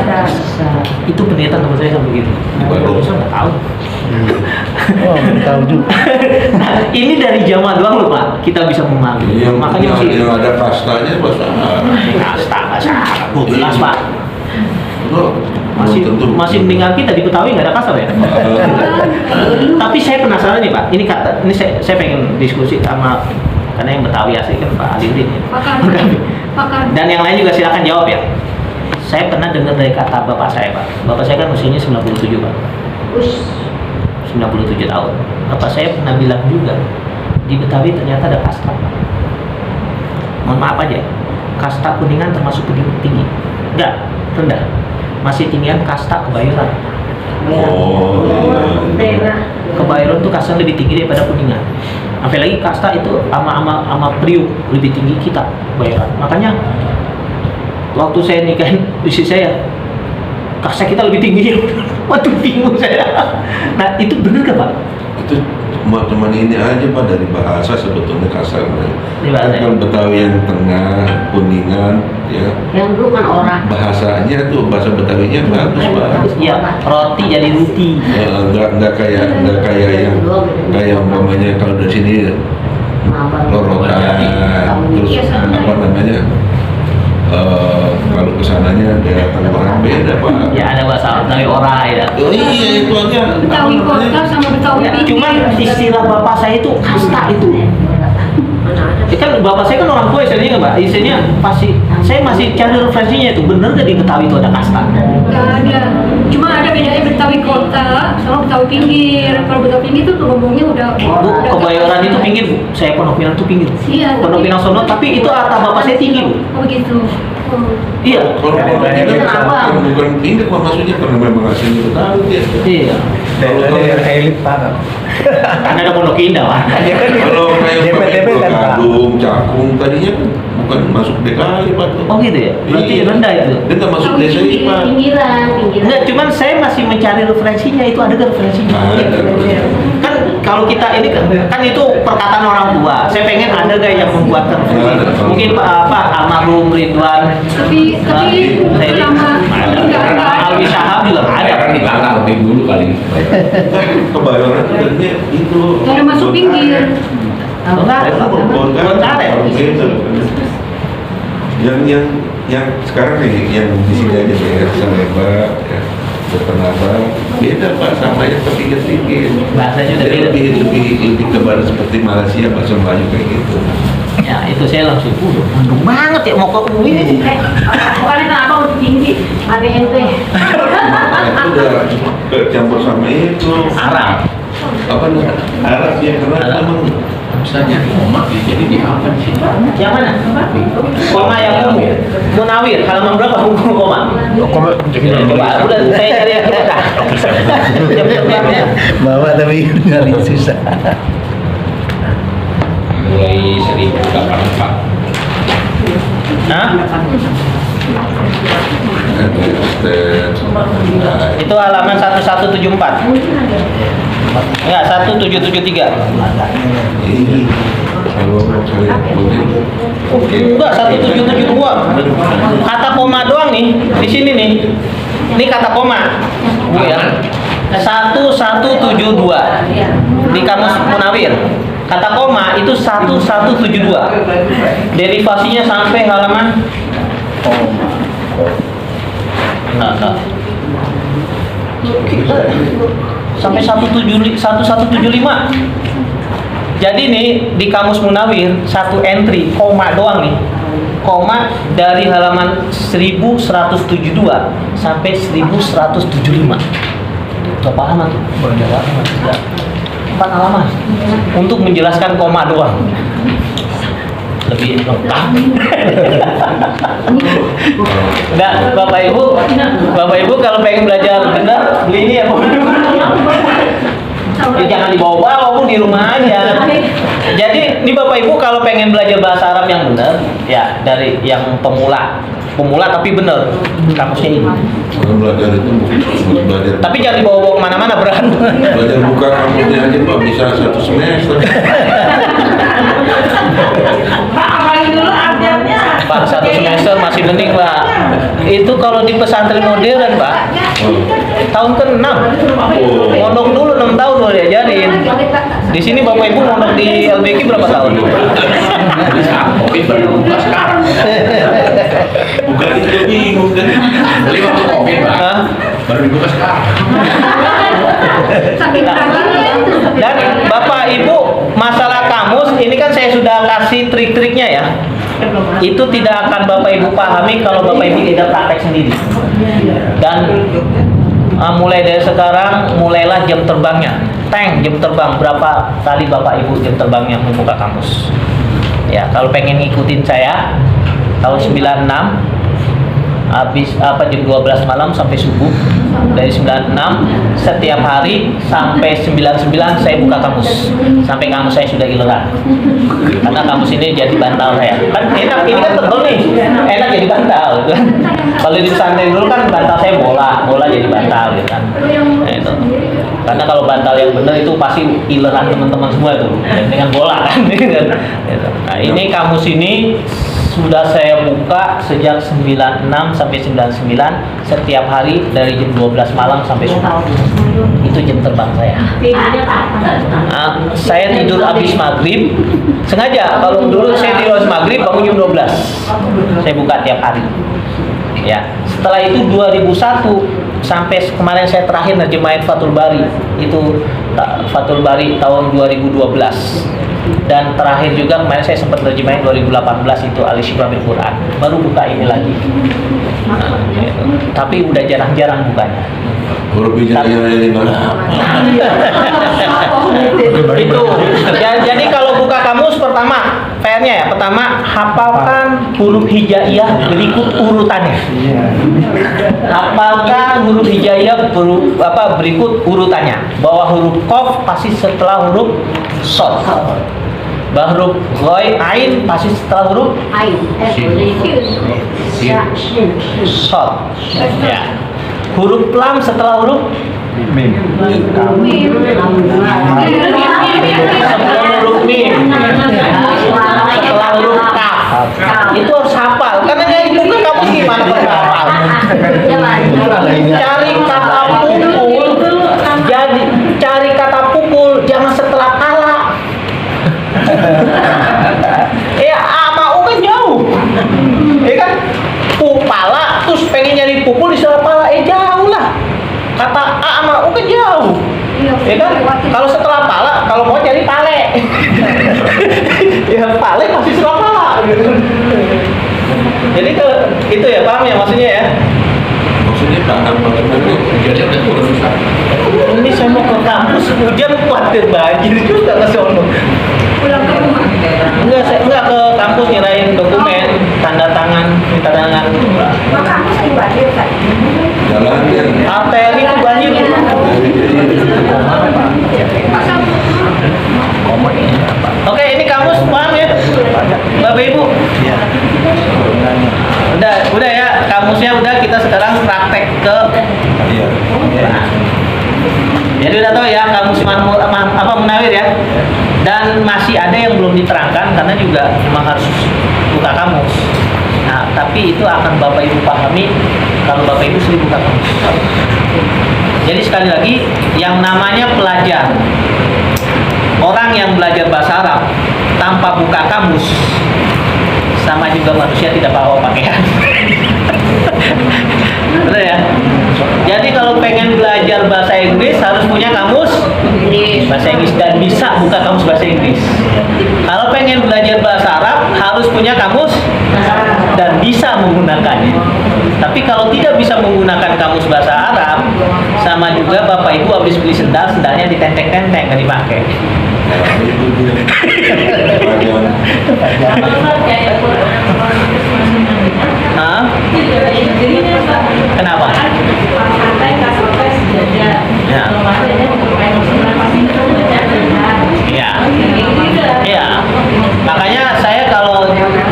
Itu penelitian teman saya sampai begitu. Baru. Saya nggak tahu. Oh, tahu juga. Nah, ini dari jamak doang loh Pak. Kita bisa memahami. Makanya yang ada kastanya bahasa Arab. kasta bahasa Arab. Jelas Pak. Loh, Masih mendengar kita di Betawi nggak ada kasar ya? Tapi saya penasaran nih Pak. Ini saya pengen diskusi sama karena yang Betawi asli kan Pak Alidin ya. Pakar. Dan yang lain juga silakan jawab ya. Saya pernah dengar dari kata bapak saya Pak. Bapak saya kan usianya 97 Pak. 97 tahun. Bapak saya pernah bilang juga di Betawi ternyata ada kasta. Mohon maaf aja. Kasta Kuningan termasuk tinggi. Enggak, rendah. Masih tinggian kasta Kebayoran. Oh, iya. Kebayoran tuh kasta lebih tinggi daripada Kuningan. Sampai lagi kasta itu ama Priuk lebih tinggi kita Kebayoran. Makanya waktu saya nikahin istri saya, kasta kita lebih tinggi. Waduh bingung saya. Nah itu benar gak Pak? Itu cuma ini aja Pak, dari bahasa sebetulnya kasar. Dari bahasa. Kan Betawi yang tengah, Kuningan, ya. Yang dulu kan orang. Bahasanya tuh bahasa Betawinya bagus Pak. Iya, roti jadi ruti. Nggak kayak umpamanya kalau dari sini lorotan, terus apa namanya? Kalau kesananya daerah Tangerang beda Pak. Ya ada bahasa Betawi ora ya. Oh iya itu aja. Betawi kota sama Betawi Ya, pinggir. cuman istilah bapak saya itu kasta itu. Ya kan bapak saya kan orang tua istilahnya kan Mbak. Istilahnya saya masih cari referensinya itu. Bener nggak di Betawi itu ada kasta? Nggak ada. Cuma ada bedanya Betawi kota sama Betawi pinggir. Kalau Betawi pinggir tuh ngomongnya udah. Bu, Kebayoran itu pinggir Bu. Saya Pondok Pinang itu pinggir. Iya. Pondok Pinang sono tapi itu harta bapak saya tinggi Bu. Oh begitu. Oh. Iya. Kalau Kenapa? bukan pindah Pak maksudnya karena memang aslinya Betawi dia. Iya. Daerah elit Pak. Karena ada Pondok Indah Pak. Dia kan Kalau kayak DPTP kan Pak. Kadung, Cakung tadinya kan bukan masuk DKI Pak. Oh gitu ya? Berarti Iya. rendah itu. Dia nggak masuk desa ini Pak. Pinggiran. Enggak, cuman saya masih mencari referensinya itu ada referensinya. Ada. Kan kalau kita ini kan itu perkataan orang tua. Saya pengen ada gak yang membuat referensi. Ada. Mungkin apa almarhum Ridwan. Tapi selama Alwi Syahab juga nggak ada. Kan dilarang lebih dulu kali. Kebayoran sebenarnya itu. Nggak ada masuk pinggir. Enggak ada. Bukan ada. Gitu. Yang sekarang nih yang di sini aja ya Salemba ya Bertenaba beda Pak sama yang terpikir-pikir. Bahasanya udah beda. Lebih kepada seperti Malaysia bahasa Melayu kayak gitu. Ya itu saya langsung mendung banget ya mau ke UI. Bukannya kenapa udah tinggi. Ada ente. Itu udah campur sama itu Arab. apa namanya Arab ya karena Arab. memang Misalnya umat jadi di apa sih? Yang mana? Koma yang umum. Munawir halaman berapa hukum koma? Coba udah saya cari yang kita. Jam-jam ya. Bawa tapi nyari susah. Mulai 1084. Hah? Nah, Itu halaman 1174. Enggak, 1773. ini kalau saya boleh Enggak, 1772. Kata koma doang nih, di sini nih. Ini kata koma. Bu ya. 1172 di kamus Munawir. Kata koma itu 1172. Derivasinya sampai halaman nah. sampai 1175. Jadi nih di Kamus Munawir satu entry koma doang nih. Koma dari halaman 1172 sampai 1175. Berapa halaman? Berapa halaman? 4 halaman. Untuk menjelaskan koma doang. Lebih lengkap. Nah, Bapak Ibu kalau pengen belajar benar beli ini ya, Bu. Ya, jangan dibawa-bawa, Bu, di rumah aja. Jadi, ini Bapak Ibu kalau pengen belajar bahasa Arab yang benar, ya dari yang pemula tapi benar, kamusnya ini. Kalau belajar itu bukan belajar. Tapi jangan dibawa-bawa kemana-mana, berat. Belajar buka kamusnya aja Pak bisa 1 semester. Pak, 1 semester masih mending, Pak. Itu kalau di pesantren modern, Pak, tahun ke-6. Mondok dulu 6 tahun baru diajarin. Di sini Bapak Ibu mondok di LBK berapa tahun? Covid baru buka sekarang. Bukan itu bingung kan. Beli waktu Covid, Pak. Hah? Baru dibuka sekarang. Dan Bapak Ibu, masalah kamus ini kan saya sudah kasih trik-triknya ya. Itu tidak akan Bapak Ibu pahami kalau Bapak Ibu tidak praktek sendiri. Dan mulai dari sekarang mulailah jam terbangnya. Jam terbang berapa kali Bapak Ibu jam terbangnya membuka kamus. Ya, kalau pengen ngikutin saya tahun 96 habis jam 12 malam sampai subuh. Dari 96 setiap hari sampai 99 saya buka kamus sampai kamus saya sudah ileran, karena kamus ini jadi bantal saya kan enak, ini kan tebel nih, enak jadi bantal gitu kan. Kalau di pesantren dulu kan bantal saya bola jadi bantal gitu kan. Nah, itu karena kalau bantal yang benar itu pasti ileran teman-teman semua tuh dengan bola kan. Nah, ini kamus ini sudah saya buka sejak 96 sampai 99 setiap hari dari jam 12 malam sampai subuh. Itu jam terbang saya. Saya tidur habis maghrib. Sengaja kalau dulu saya tidur habis maghrib bangun jam 12. Saya buka tiap hari. Ya, setelah itu 2001 sampai kemarin saya terakhir nerjemahin Fathul Bari. Itu Fathul Bari tahun 2012. Dan terakhir juga kemarin saya sempat terjemahin 2018 itu Al-Shifa bil Quran. Baru buka ini lagi. Nah, gitu. Tapi udah jarang-jarang bukanya. Huruf hijaiyah di mana? Itu. Jadi kalau buka kamus pertama PR-nya ya, pertama hafalkan huruf hijaiyah berikut urutannya. Hafalkan huruf hijaiyah berikut urutannya. Bahwa huruf qaf pasti setelah huruf shad. Huruf ghain ain pasti setelah huruf shad. Ya. Huruf lam setelah huruf Mim. sebelum huruf mim, setelah huruf kaf. Itu harus hafal. Karena dari buku kamu gimana hafal? Cari kata pukul. Jadi cari kata pukul jangan setelah kala. Ya sama u kan jauh. Ya kan? Pala terus pengen nyari pukul di setelah pala, jauh lah. Kata a sama u kan jauh. Ya kan? Kalau setelah pala, kalau mau cari pale. Ya pale masih setelah pala gitu. Jadi itu ya, paham ya maksudnya ya? Maksudnya paham banget itu. Jadi udah turun Ustaz. Ini saya mau ke kampus, hujan khawatir banjir juga ke sono. Pulang ke rumah. Enggak ke kampus nyerahin dokumen, tanda tangan. Maka aku saya banjir kan. Jalannya. Arteri itu banjir. Oke, ini kamus paham ya, Bapak Ibu? Iya. Udah ya, kamusnya udah, kita sekarang praktek ke. Iya. Jadi udah tahu ya kamus Munawir ya. Dan masih ada yang belum diterangkan karena juga memang harus buka kamus. Nah, tapi itu akan Bapak Ibu pahami kalau Bapak Ibu sering buka kamus. Jadi sekali lagi, yang namanya pelajar, orang yang belajar bahasa Arab tanpa buka kamus, sama juga manusia tidak bawa pakaian. Betul ya? Jadi kalau pengen belajar bahasa Inggris harus punya kamus. menggunakannya. Tapi kalau tidak bisa menggunakan kamus bahasa Arab, sama juga Bapak Ibu habis beli sendal, sendalnya ditentek-tentek, nggak dipakai. Hah? Kenapa? Ya. Iya. Makanya saya kalau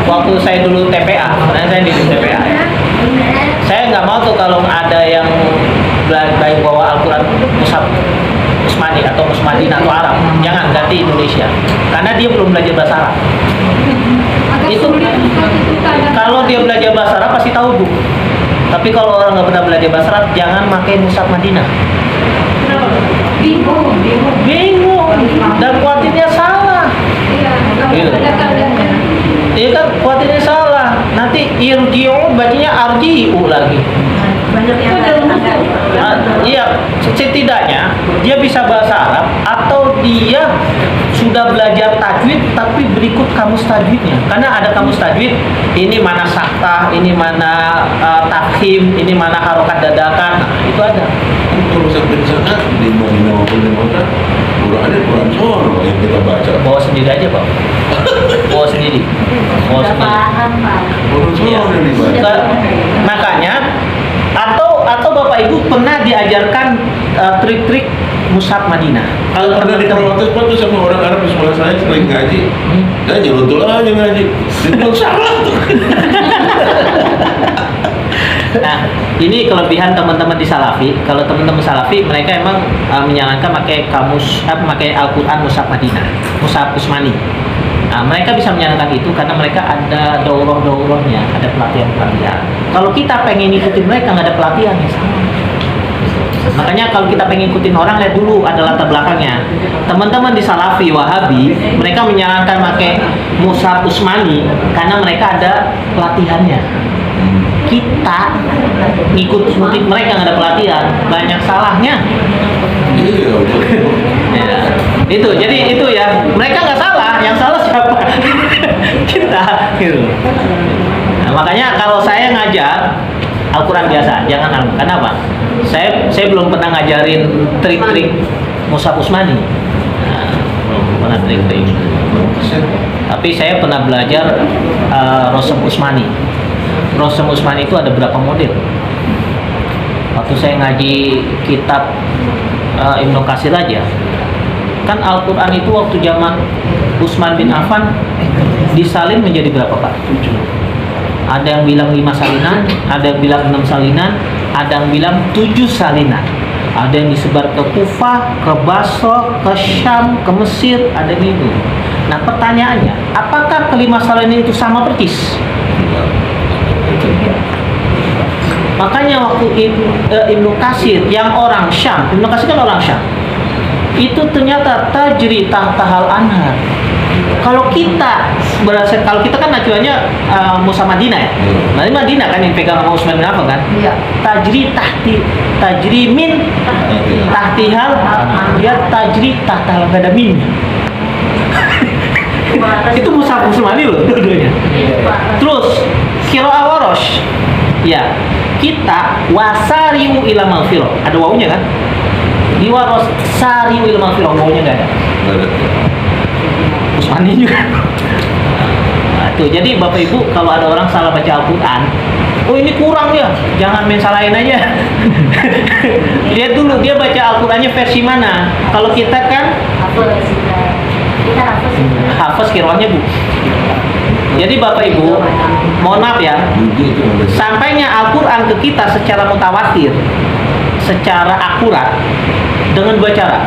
waktu saya dulu TPA, karena saya di TPA, saya nggak mau tuh kalau ada yang baik bawa Al-Quran Mushaf Usmani atau Usmadin atau Arab, jangan ganti Indonesia, karena dia belum belajar bahasa Arab. Itu kalau dia belajar bahasa Arab pasti tahu Bu. Tapi kalau orang nggak pernah belajar bahasa Arab, jangan pakai Mushaf Madinah. Bingung. Dan khawatirnya salah. Gitu. Iya kan, khawatirnya salah. Nanti irji'u bacanya arji'u lagi. Iya, setidaknya dia bisa bahasa Arab atau dia sudah belajar tajwid tapi berikut kamus tajwidnya. Karena ada kamus tajwid, ini mana sakta, ini mana tafhim, ini mana harokat dadakan. Nah, itu ada. Kalau sampai sana di Madinah maupun di Mekah, Quran sono yang kita baca. Bawa sendiri aja, Pak. Bawa sendiri. Bawa sendiri. Quran sono Iya. yang dibaca. Makanya atau Bapak Ibu pernah diajarkan trik-trik Mushaf Madinah. Kalau pernah di protes tuh sama orang Arab di sekolah saya sering ngaji, saya nyelutul aja ngaji. Dibilang salah tuh. Nah, ini kelebihan teman-teman di Salafi. Kalau teman-teman Salafi, mereka emang menyarankan pakai pakai Al-Quran Mushaf Madinah, Mushaf Usmani. Nah, mereka bisa menyarankan itu karena mereka ada daurah-daurahnya, ada pelatihan-pelatihan. Kalau kita pengen ikutin mereka, nggak ada pelatihan ya sama. Makanya kalau kita pengen ikutin orang, lihat dulu ada latar belakangnya. Teman-teman di Salafi, Wahabi, mereka menyarankan pakai Mushaf Usmani karena mereka ada pelatihannya. Kita ngikutin mereka nggak ada pelatihan, banyak salahnya. Iya, Ya, itu jadi itu ya, mereka nggak salah, yang salah siapa? Kita gitu. Nah, makanya kalau saya ngajar Al-Quran biasa, jangan Al-Quran. Kenapa? Saya belum pernah ngajarin trik-trik Mushaf Usmani. Nah, belum pernah trik-trik. Tapi saya pernah belajar Rosem Usmani. Rosem Usmani itu ada berapa model? Waktu saya ngaji kitab Ibnu Katsir aja, kan Al-Quran itu waktu zaman Utsman bin Affan disalin menjadi berapa Pak? 7. Ada yang bilang 5 salinan, ada yang bilang 6 salinan, ada yang bilang 7 salinan. Ada yang disebar ke Kufah, ke Basra, ke Syam, ke Mesir, ada yang itu. Nah pertanyaannya, apakah kelima salinan itu sama persis? Makanya waktu Ibnu Katsir yang orang Syam, Ibnu Katsir kan orang Syam, itu ternyata tajri tahtahal anhar. Kalau kita kan acuannya Musa Madinah ya. Nanti Madinah kan yang pegang sama Utsman bin Affan kan? Iya. Tajri min tahtihal, dia tajri tahtahal, gak ada min. Itu Mushaf Usmani loh dua-duanya. Terus qiraah Warosh. Ya, kita wasariu ila maghfirah. Ada wawunya kan? Di Warosh sariu ila maghfirah, wawunya enggak ada. Usmani juga. Nah, tuh. Jadi Bapak Ibu kalau ada orang salah baca Al-Qur'an, oh ini kurang ya, jangan main salahin aja. Lihat dulu dia baca Al-Qur'annya versi mana. Kalau kita kan hafaz qiraahnya Bu. Jadi Bapak Ibu, mohon maaf ya, sampainya Al-Quran ke kita secara mutawatir, secara akurat, dengan dua cara,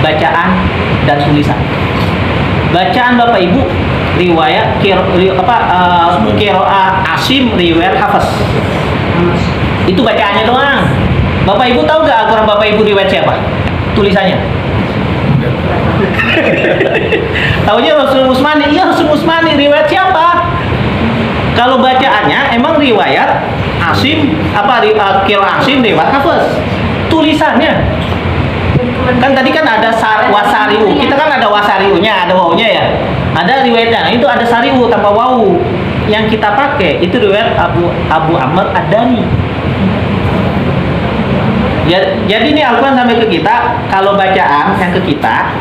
bacaan dan tulisan. Bacaan Bapak Ibu, riwayat qiraah Asim, riwayat Hafaz. Itu bacaannya doang. Bapak Ibu tahu gak Al-Quran Bapak Ibu riwayat siapa? Tulisannya. Taunya Rasul Utsmani. Iya, Rasul Utsmani, riwayat siapa? Kalau bacaannya emang riwayat Asim, qiraah Asim, riwayat Hafaz. Tulisannya kan tadi kan ada wasariu. Kita kan ada wasariunya, ada wawunya ya. Ada riwayatnya. Itu ada sariu tanpa wawu. yang kita pakai itu riwayat Abu Amr Ad-Dani. Jadi ini Al-Quran sampai ke kita, kalau bacaan yang ke kita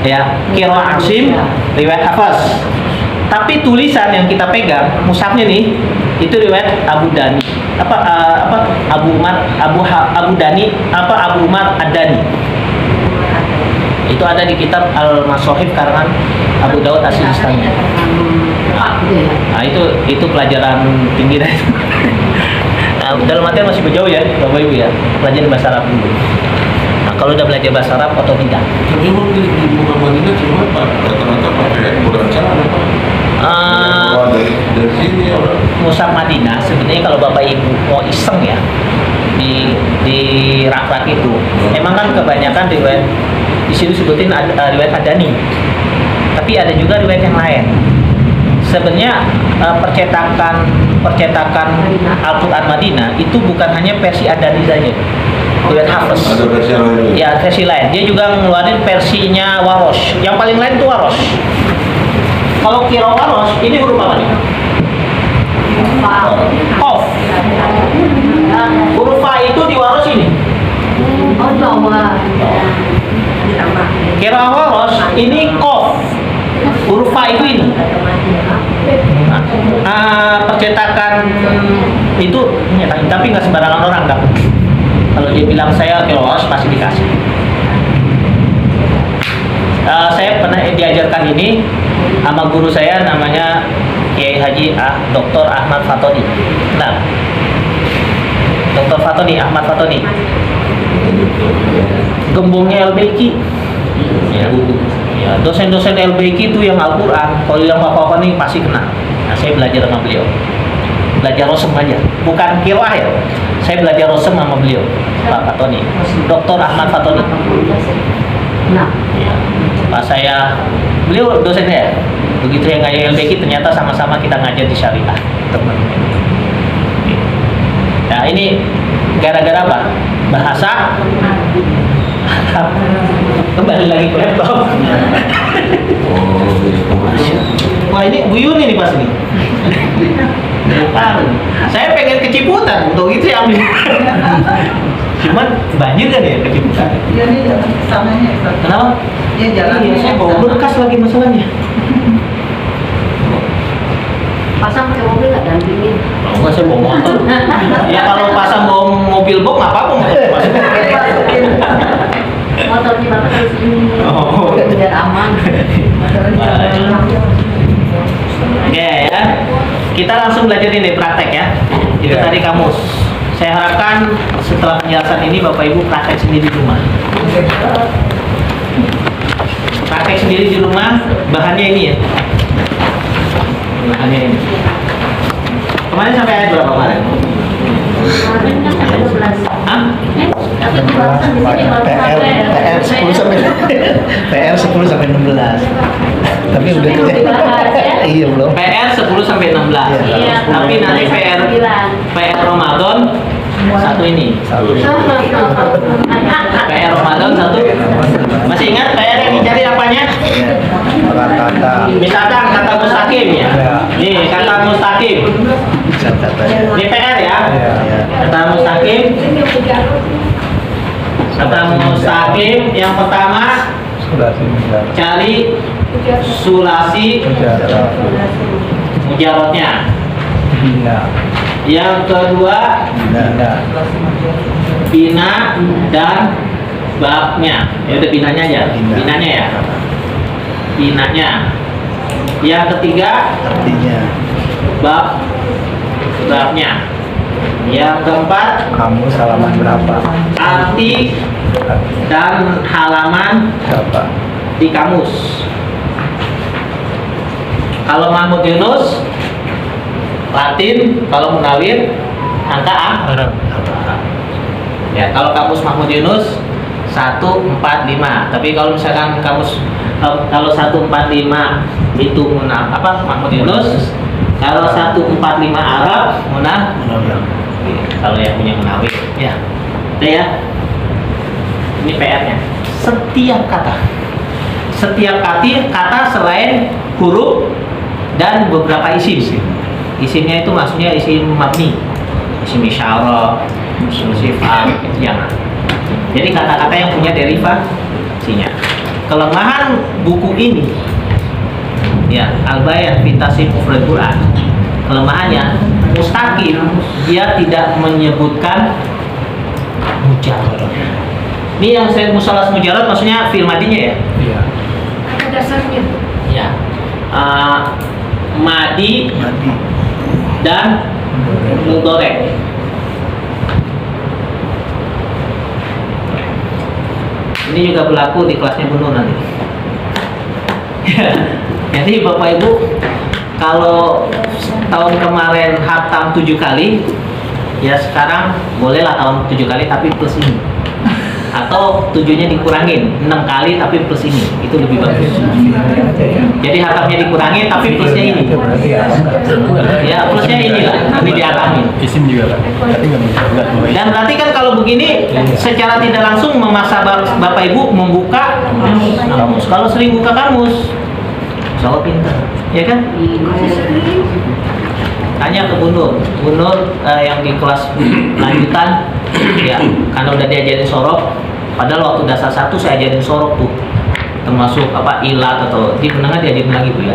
ya Qiraah Asim riwayat Hafaz. Tapi tulisan yang kita pegang mushafnya nih itu riwayat Abu Dani. Abu Umar Ad-Dani. Itu ada di kitab Al-Masahif karangan Abu Daud As-Sijistani. Nah, itu pelajaran tinggi deh. Nah, dalam artian masih berjauh ya, Bapak Ibu ya. Pelajari bahasa Arab dulu. Nah, kalau udah belajar bahasa Arab otodidak. Tapi waktu di Muhammadiyah cuma apa? Rata-rata pakai Quran cara apa? Dari sini orang. Mushaf Madinah sebenarnya kalau Bapak Ibu mau iseng ya di rak-rak itu, emang kan kebanyakan riwayat di sini sebutin riwayat Adani, tapi ada juga riwayat yang lain. Sebenarnya percetakan Al-Quran Madinah itu bukan hanya versi Adani saja, riwayat Hafiz. Ada versi lain. Ya, versi lain. Dia juga ngeluarin versinya Warosh. Yang paling lain itu Warosh. Kalau Qiraah Warosh, ini huruf apa nih? Qaf. Huruf Fa itu di Warosh ini. Qiraah Warosh ini Qaf. Huruf Fa itu ini. Percetakan itu nyetakin, tapi nggak sembarangan orang kan. Kalau dia bilang saya Qiraah Warosh pasti dikasih. Saya pernah diajarkan ini sama guru saya namanya Kiai Haji Dr. Ahmad Fatoni. Nah, Dr. Fatoni, Ahmad Fatoni. Gembongnya LBQ. Ya, dosen-dosen LBQ itu yang Al-Quran, kalau yang apa-apa nih pasti kena. Nah, saya belajar sama beliau. Belajar rosem aja, bukan qiraah ya. Saya belajar rosem sama beliau, Pak Fatoni. Dr. Ahmad Fatoni. Nah, ya. Pas beliau dosennya ya. Begitu yang ngajar LBQ ternyata sama-sama kita ngajar di syariah, teman. Nah, ini gara-gara apa? Bahasa. Kembali lagi ke laptop. Wah, ini Bu Yuni nih pas ini. Saya pengen keciputan untuk itu ya. Cuman banjir kan ya keciputan. Iya nih jalan kesananya. Kenapa? Iya jalan. Iya, saya bawa berkas lagi masalahnya. Pasang pakai mobil nggak dampingin? Kalau nggak saya bawa motor. Ya kalau pasang bawa mobil box nggak apa-apa motor. Motor di bapak harus ini. Oh. Biar aman. Oke ya. Kita langsung belajar ini praktek ya. Itu Ya. tadi kamus. Saya harapkan setelah penjelasan ini Bapak Ibu praktek sendiri di rumah. Praktek sendiri di rumah, bahannya ini ya. Bahannya ini. Kemarin sampai ayat berapa kemarin? Kemarin kan sampai 12. Hah? Tapi pembahasan di sini baru PR 10 sampai PR 10 sampai 16. Tapi udah Belum dibahas, ya? Iya belum. PR 10 sampai 16. Iya. Tapi nanti PR Ramadan satu ini. PR Ramadan satu. Masih ingat PR yang dicari apanya? Kata-kata Misalkan kata mustaqim ya. Nih kata mustaqim. kata-kata. Ini PR ya. Iya. Kata mustaqim. Kata mustaqim yang pertama Sudah sih cari sulasi sejarah mujarotnya. bina Yang kedua bina bina dan babnya. Ya udah binanya aja. Bina. Binanya ya. Binanya. Yang ketiga artinya babnya. Yang keempat kamu halaman berapa? arti dan halaman Berapa? di kamus. Kalau Mahmud Yunus Latin, kalau Munawir angka A. Arab. Ya, kalau kamus Mahmud Yunus 145. Tapi kalau misalkan kamus kalau 145 itu Mahmud Yunus, kalau 145 Arab Munawir. Kalau yang punya Munawir, ya. Udah ya. Ini PR-nya. Setiap kata selain huruf dan beberapa isim. Isimnya itu maksudnya isim mabni, isim isyarah, isim sifat, jangan. Jadi kata-kata yang punya derivasinya. Kelemahan buku ini, ya, Al-Bayan fi Tasrif Mufrad Quran. Kelemahannya mustaqil, dia tidak menyebutkan mujarrad. Ini yang saya musalas mujarrad maksudnya fi'il madinya ya. Iya. Ada dasarnya. Ya. Madi dan mudhari'. Ini juga berlaku di kelasnya Bu Nur nanti. Jadi Bapak Ibu, kalau tahun kemarin hatam 7 kali, ya sekarang bolehlah tahun 7 kali tapi plus ini. Atau 7-nya dikurangin 6 kali tapi plus ini, itu lebih bagus. Jadi hatamnya dikurangin tapi plusnya ini. Ya plusnya inilah, nanti dihatamin. Isim juga kan, tapi nggak boleh. Dan berarti kan kalau begini secara tidak langsung memaksa Bapak Ibu membuka kamus. Kalau sering buka kamus, insya Allah pintar, ya kan? Tanya ke Bu Nur yang di kelas lanjutan, ya, karena udah diajarin sorok. Padahal waktu dasar 1 saya ajarin sorok tuh, termasuk apa ilat atau di penengah diajarin lagi Bu ya.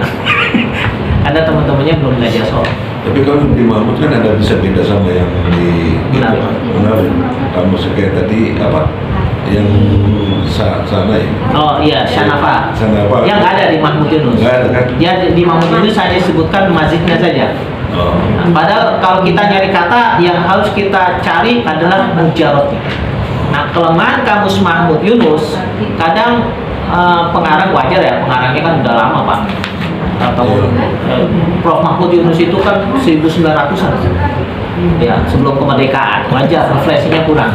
Ada teman-temannya belum belajar sorok. Tapi kalau di Mahmud kan ada bisa beda sama yang di Munawir. Kamu kayak tadi apa? Yang sana ya? Oh iya, Syanafa. Syanafa. Yang ada di Mahmud Yunus. Nggak ada kan? Ya di Mahmud Yunus saya sebutkan mazidnya saja. Oh. Nah, padahal kalau kita nyari kata yang harus kita cari adalah mujarrodnya. Nah, kelemahan kamus Mahmud Yunus kadang pengarang wajar ya, pengarangnya kan udah lama Pak. Atau Prof Mahmud Yunus itu kan 1900-an. Ya, sebelum kemerdekaan. Wajar refleksinya kurang.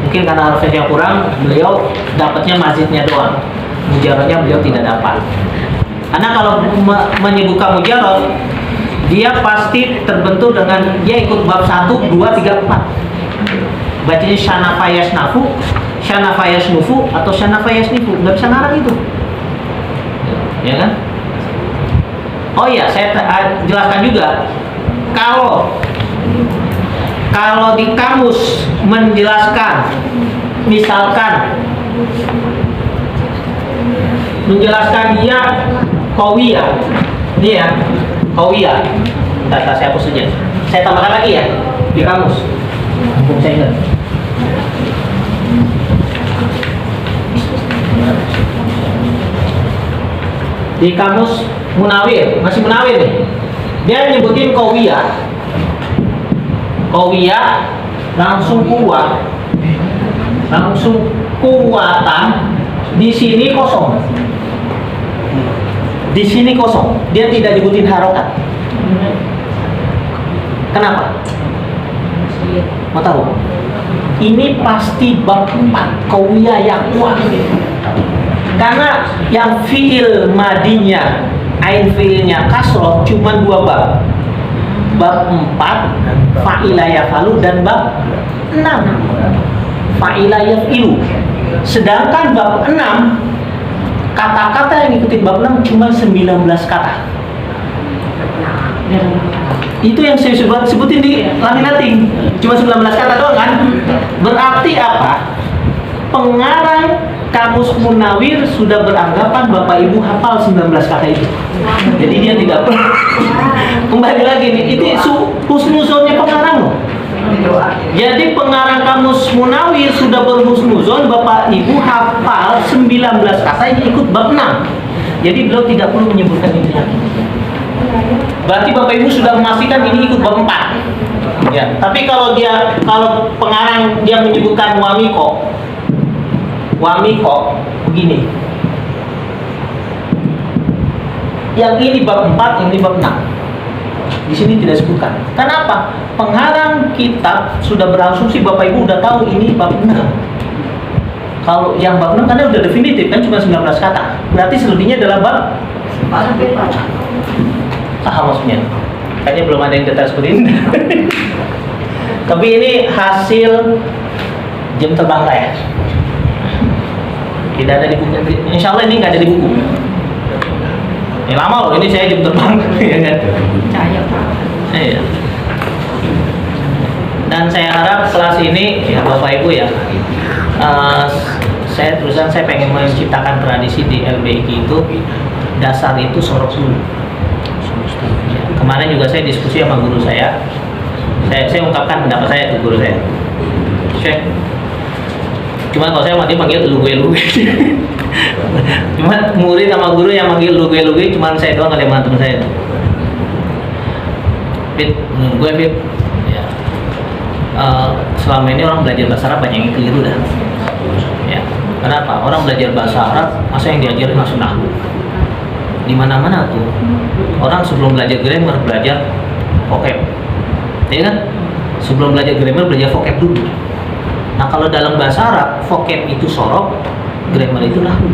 Mungkin karena refleksinya kurang, beliau dapatnya mazidnya doang. Mujarrodnya beliau tidak dapat. Karena kalau menyebutkan mujarrod, dia pasti terbentuk dengan dia ikut bab 1, 2, 3, 4. Bacanya syanafa yasnafu, syanafa yasnufu atau syanafa yasnifu. Nggak bisa ngarang itu. Ya kan? Oh iya, saya jelaskan juga. Kalau di kamus menjelaskan, misalkan menjelaskan dia qawiyah, ini ya qawiyah. Data saya hapus saja. Saya tambahkan lagi ya di kamus. Mumpung saya ingat. Di kamus Munawir, masih Munawir nih. Dia nyebutin qawiyah. Qawiyah langsung kuat. Langsung kuatan. Di sini kosong. Di sini kosong. Dia tidak nyebutin harokat. Kenapa? Mau tahu? Ini pasti bab 4 qawiyah yang kuat. Karena yang fiil madinya, ain fiilnya kasroh cuma 2 bab. Bab 4 fa'ila yafalu dan bab 6 fa'ila yafilu. Sedangkan bab 6 kata-kata yang ikutin bab 6 cuma 19 kata. Itu yang saya sebutin di laminating, cuma 19 kata doang kan? Berarti apa? Pengarang kamus Munawir sudah beranggapan Bapak Ibu hafal 19 kata itu. Jadi dia tidak perlu. Kembali lagi nih, itu husnuzonnya pengarang loh. Jadi pengarang kamus Munawir sudah berhusnuzon Bapak Ibu hafal 19 kata yang ikut bab 6. Jadi beliau tidak perlu menyebutkan ini lagi. Berarti Bapak Ibu sudah memastikan ini ikut bab 4. Ya, tapi kalau pengarang dia menyebutkan Wamiko begini. Yang ini bab 4, yang ini bab 6. Di sini tidak sebutkan. Kenapa? Pengarang kitab sudah berasumsi Bapak Ibu udah tahu ini bab 6. Kalau yang bab 6 karena udah definitif kan cuma 19 kata. Berarti selebihnya adalah bab 4. Maksudnya. Kayaknya belum ada yang detail seperti ini. Tapi ini hasil jam terbang saya. Tidak ada di buku. Insya Allah ini nggak ada di buku. Ya lama loh, ini saya jam terbang, ya kan? Percaya Pak. Iya. Dan saya harap kelas ini, ya Bapak Ibu ya, saya terusan saya pengen menciptakan tradisi di LBIK itu dasar itu sorok dulu. Ya, kemarin juga saya diskusi sama guru saya ungkapkan pendapat saya ke guru saya. Syekh, cuma kalau saya dia panggil lu gue. Cuma murid sama guru yang manggil lu gue, cuma saya doang kali sama teman saya. Fit, gue Fit. Ya. Selama ini orang belajar bahasa Arab banyak yang keliru dah. Ya. Kenapa? Orang belajar bahasa Arab, masa yang diajarin langsung nahwu. Di mana-mana tuh. Orang sebelum belajar grammar belajar vocab. Ya kan? Sebelum belajar grammar belajar vocab dulu. Nah, kalau dalam bahasa Arab, vocab itu sorok, grammar itu nahwu.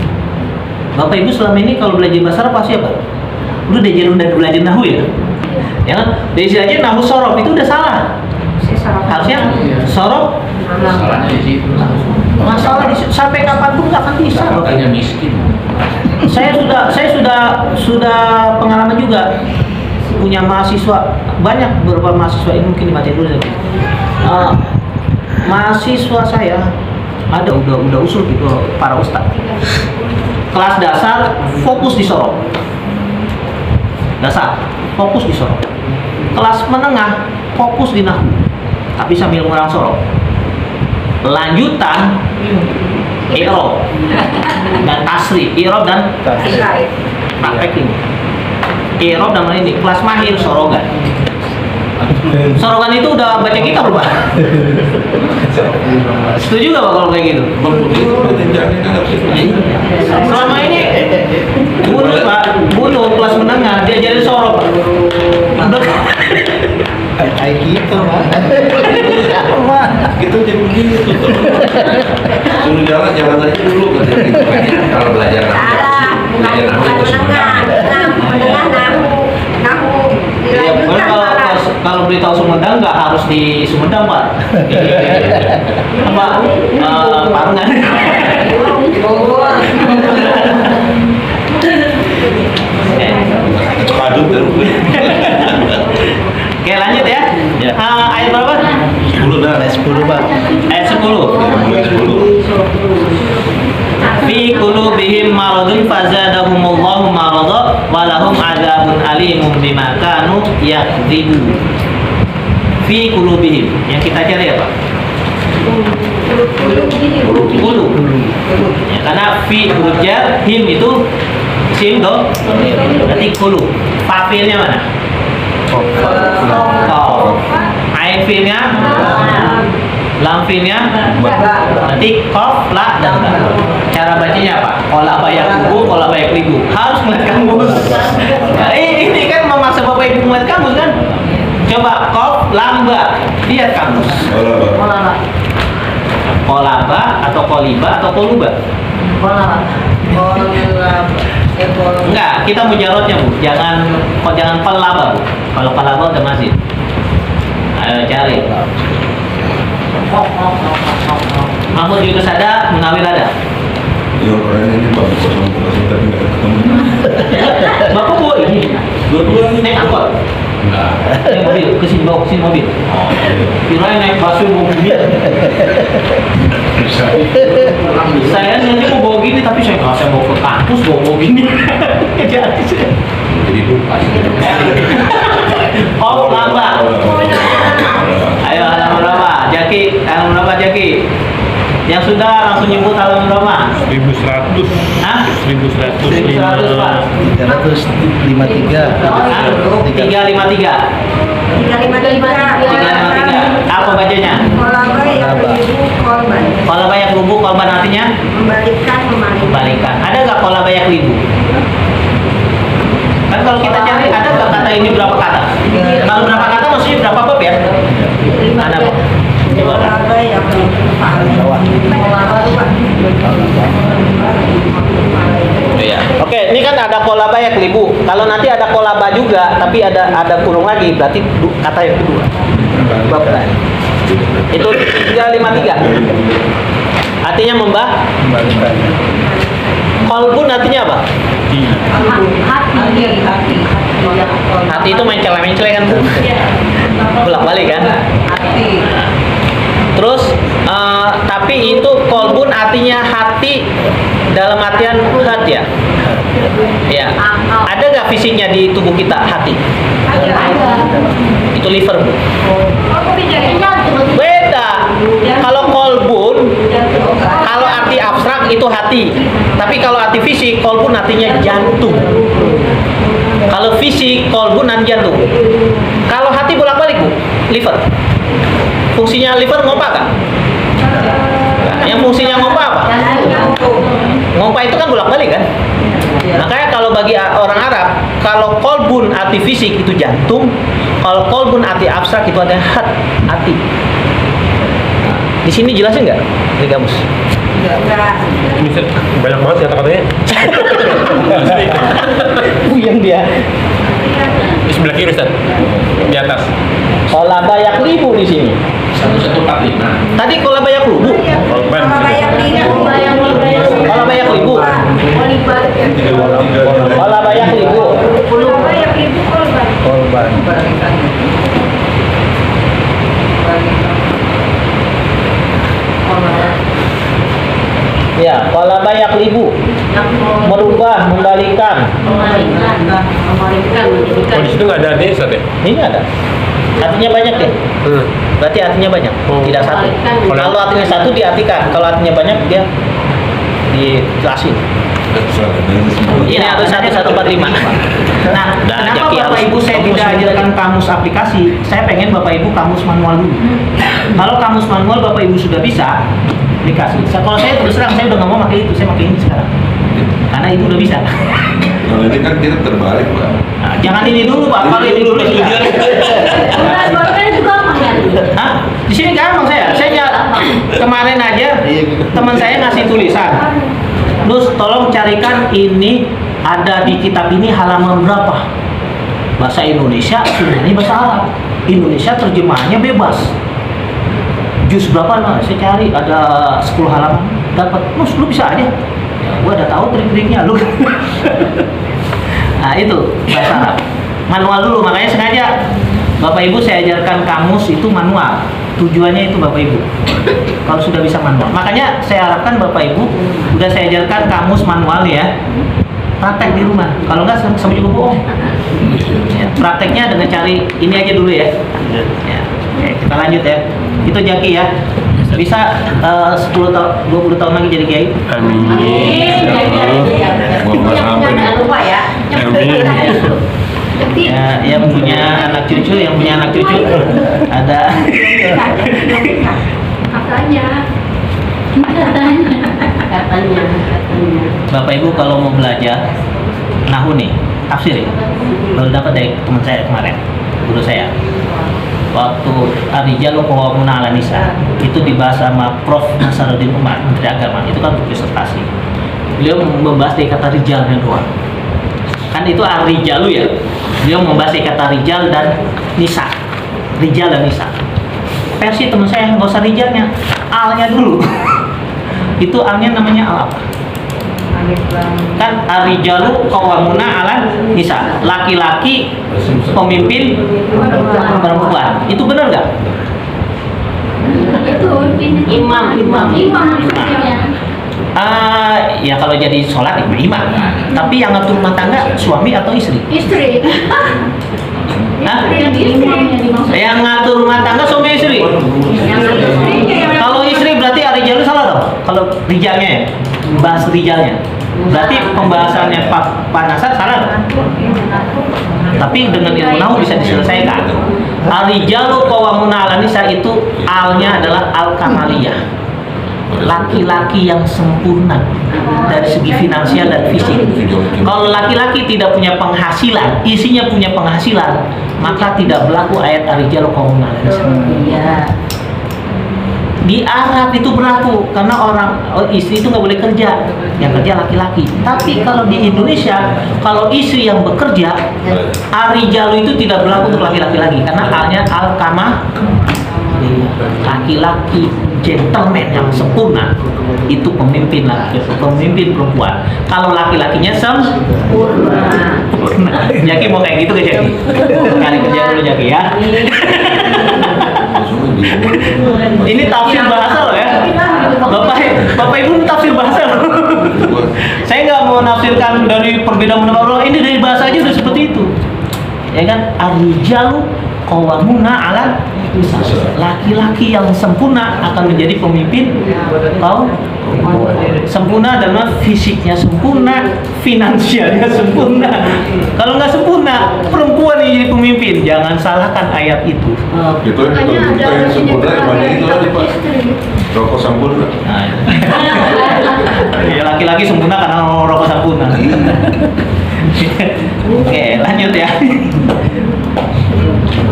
Bapak Ibu selama ini kalau belajar bahasa Arab pasti apa? Udah belajar nahwu ya? Ya kan? Dari sini aja nahwu sorok itu udah salah. Harusnya sorok. Masalahnya di situ. Masalah sampai kapanpun nggak akan bisa. Makanya miskin. Saya sudah pengalaman juga punya mahasiswa banyak, beberapa mahasiswa ini mungkin dimatiin dulu. Mahasiswa saya ada udah usul gitu para ustadz. Kelas dasar fokus di sorok. Dasar fokus di sorok. Kelas menengah fokus di nahwu. Tapi sambil ngurang sorok. Lanjutan i'rab dan tasrif, i'rab dan praktek ini. I'rab dan ini kelas mahir sorogan. Sorogan itu udah baca kitab loh Pak. Setuju gak Pak kalau kayak gitu? Selama ini bunut Pak, bunut kelas menengah diajarin sorok Pak. Kayak gitu Pak. Gitu jadi begitu. Suruh jalan aja dulu kalau belajar nahwu itu Sumedang. Ya, kalau beritahu Sumedang nggak harus di Sumedang Pak. Apa? Parengan. Padut dan Oke lanjut ya. Ayat berapa? 10 dah. 10 Pak. Ayat 10. Fi qulubihim maradun fazadahumullahu marada wa lahum adzabun alimun bima kanu yakdzibun. Fi qulubihim. Yang kita cari apa? Qulub. Ya, karena fi huruf jar, him itu isim do. Berarti qulub. Fa'ilnya mana? Qaf. Ain fi'ilnya? Lam fi'ilnya? Nanti qaf, la, dan ba. Cara bacanya apa? Qala bayak kubu, qala bayak libu. Harus ngeliat kamus. Nah, ini kan memaksa Bapak Ibu ngeliat kamus kan? Coba qaf, lam, ba. Lihat kamus. Qolaba atau qoliba atau qoluba? Enggak, kita mujarotnya Bu. Jangan pelaba Bu. Kalau pelaba udah masih. Ayo cari. Mahmud Yunus ada, Munawir ada. Ya orang ini bagus tapi nggak ketemu. Bapak bawa ini. Dua-duanya Naik angkot. Enggak. Naik mobil, kesini bawa kesini mobil. Kirain naik busway bawa mobil. Saya nanti mau bawa gini tapi saya nggak, saya mau ke kampus bawa gini. Jadi lupa. Oh lama. Ayo halaman berapa? Jaki, halaman berapa Jaki? Yang sudah langsung nyebut halaman berapa? 1100. Hah? 1100 Pak. 353. 353. 353. Apa bacanya? Kalau banyak ribu korban artinya? Membalikan. Ada nggak kalau banyak ribu? Kan kalau kita cari ada nggak kata ini berapa kata? Kalau berapa kata maksudnya berapa bab ya? Ada Pak. Coba. Iya. Oke, ini kan ada kolaba ya kelibu. Kalau nanti ada kolaba juga, tapi ada kurung lagi, berarti kata yang kedua. Bab lain. Itu 353. Artinya Membalikan. Qalbun artinya apa? Hati itu mencela-mencela kan Bu? Bolak-balik kan? Hati. Terus tapi itu kolbun artinya hati dalam artian heart ya. Ya. Ada nggak fisiknya di tubuh kita hati? Itu liver Bu. Beda. Kalau kolbun, kalau arti abstrak itu hati. Tapi kalau arti fisik, kolbun artinya jantung. Kalau fisik, kolbun dan jantung. Kalau hati bolak-balik Bu, liver. Fungsinya liver ngompa kan? Yang fungsinya ngompa apa? Ngompa itu kan bolak-balik kan? Makanya kalau bagi orang Arab, kalau kolbun arti fisik itu jantung, kalau kolbun arti abstrak itu artinya hati. Di sini jelasin nggak di kamus? Ini Ustaz, banyak banget kata-katanya. Yang dia. Di sebelah kiri Ustaz, di atas. Kola bayak libu di sini. 1145. Tadi kola bayak libu. Korban. Kola bayak libu. Kola bayak libu. Korban. Ya, kola bayak libu. Merubah, membalikan. Oh, di situ nggak ada artinya Ustaz ya? Ini ada. Artinya banyak deh. Berarti artinya banyak, tidak satu. Kalau artinya satu diartikan, kalau artinya banyak dia dijelasin. Ini harus 1145. Nah, kenapa Bapak Ibu saya tidak ajarkan kamus aplikasi? Saya pengen Bapak Ibu kamus manual dulu. Kalau kamus manual Bapak Ibu sudah bisa, aplikasi. Kalau saya terus terang saya udah nggak mau pakai itu, saya pakai ini sekarang. Karena Ibu udah bisa. Kalau ini kan kita terbalik Pak. Nah, jangan ini dulu Pak, kalau ini dulu bisa. Hah? Di sini gampang saya kemarin aja teman saya ngasih tulisan. Terus tolong carikan ini ada di kitab ini halaman berapa? Bahasa Indonesia, sebenarnya bahasa Arab. Indonesia terjemahannya bebas. Juz berapa? Nah, saya cari ada 10 halaman. Dapat, lu bisa aja. Ya, gua udah tahu trik-triknya lu. Nah, itu bahasa Arab. Manual dulu, makanya sengaja Bapak Ibu saya ajarkan kamus itu manual. Tujuannya itu Bapak Ibu. Kalau sudah bisa manual. Makanya saya harapkan Bapak Ibu udah saya ajarkan kamus manual ya. Praktek di rumah. Kalau enggak sama juga bohong. Ya, prakteknya dengan cari ini aja dulu ya. Ya. Oke, kita lanjut ya. Itu Jaki ya. Bisa 10 tahun 20 tahun lagi jadi kiai. Amin. Jangan lupa ya. Amin. Ya, yang punya anak cucu, ada Katanya. Bapak Ibu kalau mau belajar nahu nih, tafsir ya. Baru dapat dari teman saya kemarin, guru saya. Waktu Ar-Rijal Qawwamuna 'alan Nisa itu dibahas sama Prof. Nasaruddin Umar, Menteri Agama. Itu kan untuk disertasi. Beliau membahas dari kata rijalnya doang. Kan itu Ar-Rijalu ya. Beliau membahas dari kata rijal dan nisa. Rijal dan nisa. Versi teman saya nggak usah rijalnya, alnya dulu. Itu alnya namanya al apa? Kan Ar-Rijalu Qawwamuna 'alan Nisa. Laki-laki pemimpin perempuan. Itu benar nggak? Itu imam. Ya kalau jadi sholat ya imam. Tapi yang ngatur rumah tangga suami atau istri? Istri. Nah, Imam. yang ngatur rumah tangga suami istri. Kalau istri berarti Ar-Rijalu salah dong. Kalau rijalnya ya, bahas rijalnya. Berarti pembahasannya Pak Nasar salah dong. Tapi dengan ilmu nahu bisa diselesaikan. Ar-Rijalu Qawwamuna 'alan Nisa itu alnya adalah al-kamaliyah. Laki-laki yang sempurna dari segi finansial dan fisik. Kalau laki-laki tidak punya penghasilan, isinya punya penghasilan, maka tidak berlaku ayat Ar-Rijalu Qawwamuna 'alan Nisa. Di Arab itu berlaku karena istri itu nggak boleh kerja, yang kerja laki-laki. Tapi kalau di Indonesia, kalau istri yang bekerja, Ar-Rijalu itu tidak berlaku untuk laki-laki lagi karena alnya al-kama laki-laki gentleman yang sempurna itu pemimpin laki, pemimpin perempuan. Kalau laki-lakinya sempurna. Jaki mau kayak gitu ke Jaki? Kali kerja dulu Jaki ya. Ini tafsir bahasa loh ya. Bapak Ibu ini tafsir bahasa loh. Saya nggak mau nafsirkan dari perbedaan pendapat. Ini dari bahasa aja udah seperti itu. Ya kan? Ar-rijalu qawwamuna 'ala laki-laki yang sempurna akan menjadi pemimpin kaum sempurna dalam fisiknya sempurna, finansialnya sempurna. Kalau nggak sempurna, perempuan yang jadi pemimpin. Jangan salahkan ayat itu. Itu kalau kita yang sempurna yang mana itu tadi Pak? Rokok sempurna. Nah, ya, laki-laki sempurna karena rokok sempurna. Oke, lanjut ya.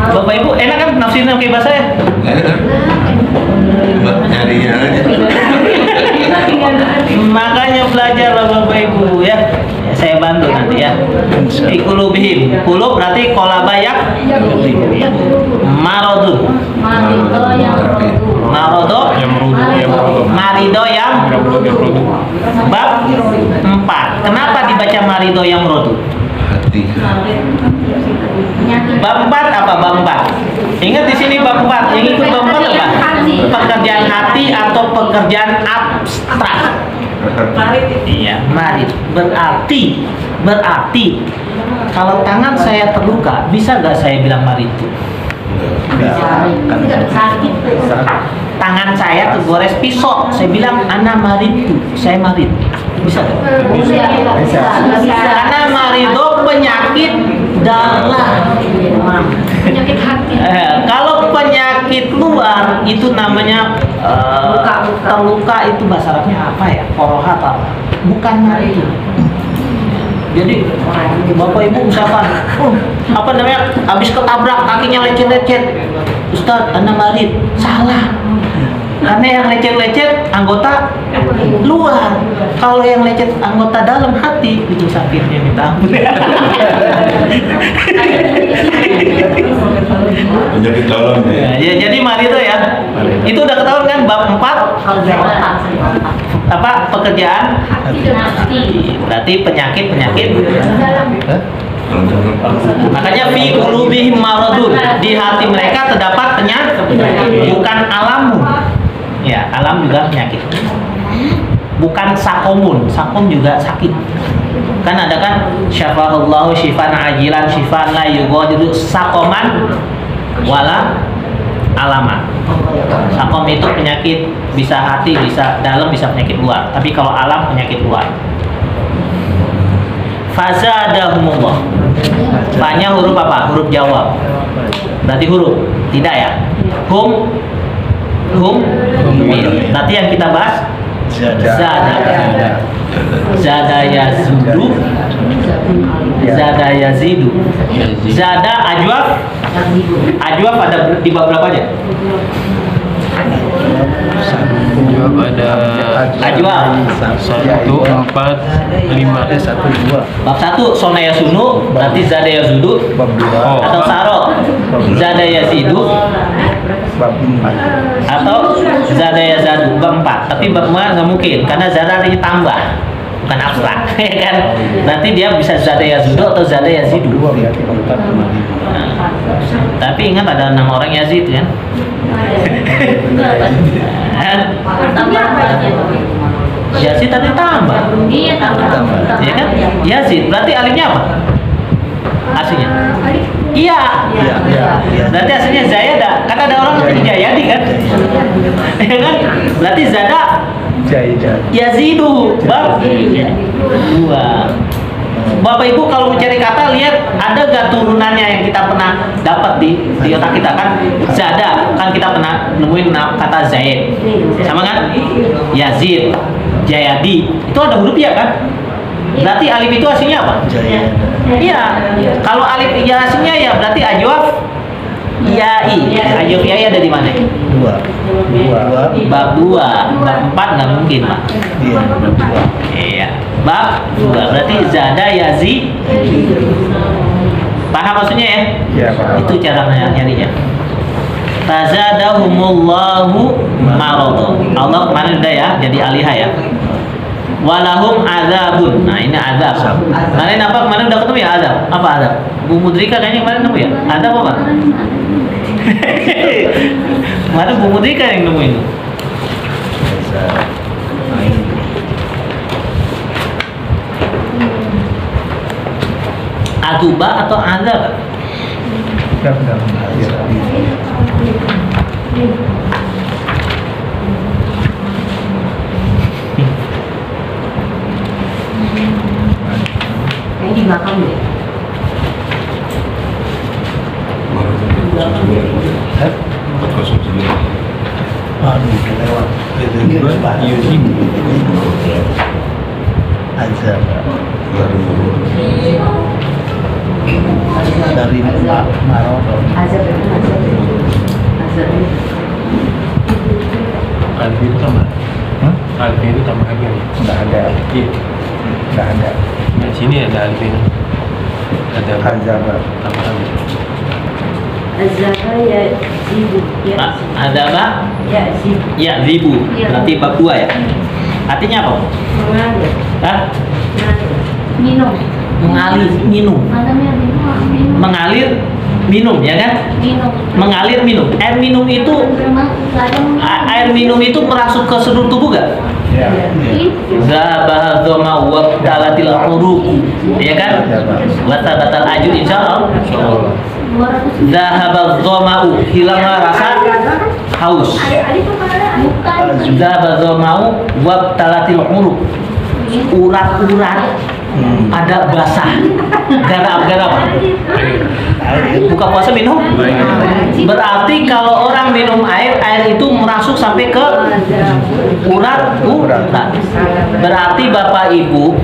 Bapak Ibu, enak kan nafsirnya kayak bahasa ya? Nyarinya aja. Makanya belajarlah Bapak Ibu ya. Saya bantu nanti ya. Ikulubihim. Kulub berarti kolabayak. Marodun. Marodo. Marido yang. Bab 4. Kenapa dibaca marido yang rodu? Hati. Bab 4 apa bab 4? Ingat di sini bab 4. Yang ikut bab 4 apa? Pekerjaan hati atau pekerjaan abstrak. Iya, marid. Berarti kalau tangan saya terluka, bisa nggak saya bilang marid itu? Tangan saya tergores pisau, saya bilang ana marid itu, saya marid. Bisa nggak? Bisa. Karena marido penyakit dalam. Penyakit hati. Kalau penyakit luar itu namanya terluka itu bahasa Arabnya apa ya? Korohat apa? Bukan marid. Jadi Bapak Ibu misalkan, apa namanya? Habis ketabrak kakinya lecet-lecet. Ustaz, anda marid. Salah. Karena yang lecet-lecet anggota luar. Kalau yang lecet anggota dalam hati itu sakitnya minta ampun. Penyakit dalam ya. Ya, jadi mari itu ya. Itu udah ketahuan kan bab 4 apa pekerjaan berarti penyakit. Makanya fi qulubihim maradun, di hati mereka terdapat penyakit, bukan alamu. Ya, alam juga penyakit. Bukan sakomun, sakom juga sakit. Kan ada kan syafa'allahu syifan ajilan syifan la yughadiru sakoman wala alaman. Sakom itu penyakit bisa hati, bisa dalam, bisa penyakit luar. Tapi kalau alam penyakit luar. Fazadahumullah. Fa-nya huruf apa? Huruf jawab. Berarti huruf. Tidak ya? Hum. Berarti yang kita bahas Zada yazudu. Zada yazidu. Zada ajwaf. Ajwaf ada di bab berapa aja? Jawab ada Ajwaf 1, 4, 5, 1, 2. bab 1 sona yasunu berarti zada yazudu. Bab 2. Atau sarok zada yazidu. Bab 4. Atau zada yazadu bab 4. Tapi bab 4 nggak mungkin karena zada artinya tambah, bukan abstrak. Ya kan? Nanti dia bisa zada yazudu atau zada yazidu. 2 berarti 4 sama 5. Tapi ingat ada 6 orang Yazid kan? Yazid tapi tambah. Iya, tambah. Ya kan? Yazid berarti alifnya apa? Aslinya? Iya. Berarti aslinya Zayada. Kan ada orang seperti Jayadi kan? Ya kan? Berarti Zada Yazidu. Bab 2. Bapak Ibu kalau mencari kata lihat ada gak turunannya yang kita pernah dapat di otak kita kan? Zada kan kita pernah nemuin kata Zaid, sama kan? Yazid, Jayadi itu ada huruf ya kan? Berarti alif itu aslinya apa? Iya. Kalau alif ya aslinya ya berarti ajwaf yai. Ajwaf yai ada di mana? 2. Bab 2. Bab 4 nggak mungkin Pak. Iya, bab 2. Iya. Bab 2 berarti zada yazi. Paham maksudnya ya? Iya, paham. Itu cara nyarinya. fazadahumullahu marada. Allah kemarin udah ya, jadi alihah ya. Walahum azabun. Nah, ini azab. Kalian apa kemarin udah ketemu ya azab? Apa azab? Bu Mudrika kayaknya kemarin nemu ya? Azab apa? Kemarin Bu Mudrika yang nemuin. Azuba atau azab? Ini di belakang deh. Aduh, kelewat. Azab dari Marodo. Azab itu azab. Azab itu. Alfi itu sama. Alfi itu tambahannya nih. Nggak ada. Iya. Nggak ada. Di sini ada alfi. Ada Azab. tambahan. Azab ya zibu. Azaba Ya zibu. ya zibu. Berarti bab 2 ya. Artinya apa? Mengalir. Hah? Minum. Mengalir minum. Mengalir minum ya kan? Mengalir minum. Air minum itu merasuk ke seluruh tubuh gak? Ya. Zabah dhoma wa dalatil uruq. Ya kan? Wa tabatal ajur insyaallah. Zahabal dhama'u, hilanglah rasa haus. Zahabal dhama'u wa dalatil uruq. Urat-urat ada basah. Gara-gara apa? Buka puasa minum. Berarti kalau orang minum air, air itu merasuk sampai ke urat. Berarti Bapak Ibu,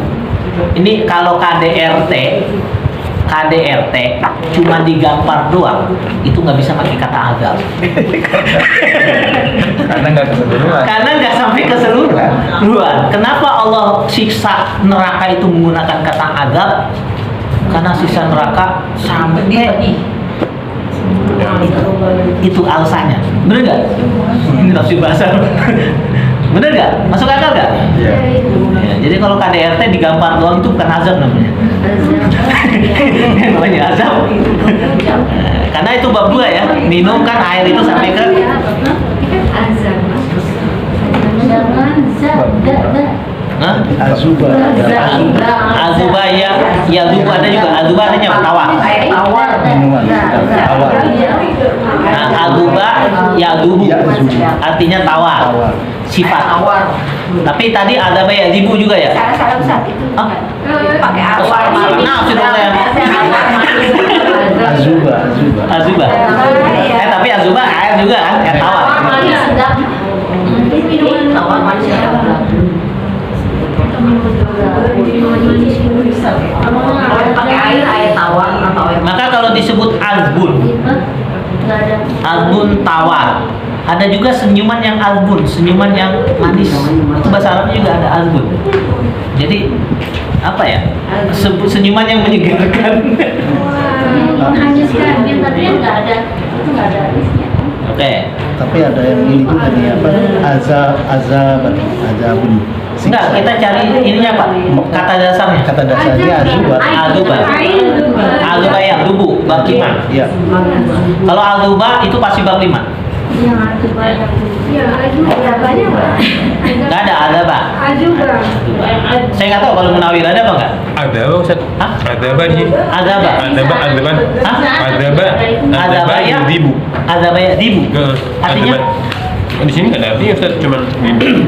ini kalau KDRT cuma digampar doang, itu nggak bisa pakai kata azab. Karena nggak keseluruhan. Karena nggak sampai keseluruhan. Kenapa Allah siksa neraka itu menggunakan kata azab? Karena siksa neraka sampai itu alasannya. Bener nggak? Ini tafsir bahasa. Bener nggak? Masuk akal nggak? Iya. Ya, jadi kalau KDRT digampar doang itu bukan azab namanya. Namanya azab. Karena itu bab 2 ya. Minum kan air itu sampai ke Hah? Azuba. Azuba ya zuba ada juga. Azuba artinya apa? Tawar. Minuman. Tawar. Nah, azuba ya zubu artinya tawar. Sifat. Tapi tadi azaba ya zibu juga ya? Salah Ustaz itu. Hah? Pakai awal. Nah, sudah saya. Azuba. Tapi azuba air juga kan? Air tawar. Tawar manis. Pakai air tawar atau air. Maka kalau disebut azbun tawar. Ada juga senyuman yang azbun, senyuman yang manis. Itu bahasa Arabnya juga ada azbun. Jadi apa ya? Senyuman yang menyegarkan. Menghanyutkan, tapi nggak ada, itu nggak ada habisnya. Oke. Tapi ada yang ini juga nih apa? Azabun. Enggak, kita cari ininya Pak. Kata dasarnya. Kata dasarnya azuba. Azuba yang dubu, bab 5. Iya. Kalau azuba itu pasti bab 5. Yang ada banyak. Ya, banyak. Enggak ada azaba. Azuba. Saya nggak tahu kalau Munawir ada apa enggak? Ada apa Ustaz? Hah? Ada apa di sini? Azaba. Hah? Azaba yang zibu. Azaba ya zibu. Artinya Di sini nggak ada artinya Ustaz, cuman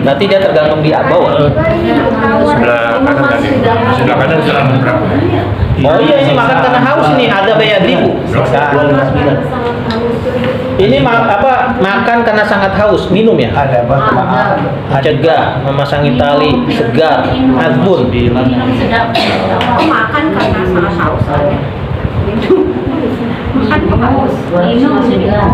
berarti dia tergantung di bawah. sebelah kanan tadi. Sebelah kanan sebelah berapa? Oh iya, ini makan karena haus ini azaba ya zibu. Ini makan karena sangat haus, minum ya. Ada apa? Cegah, memasangi tali, segar, azbun. Minum sedap. Makan karena sangat haus. Makan haus. Minum sedap.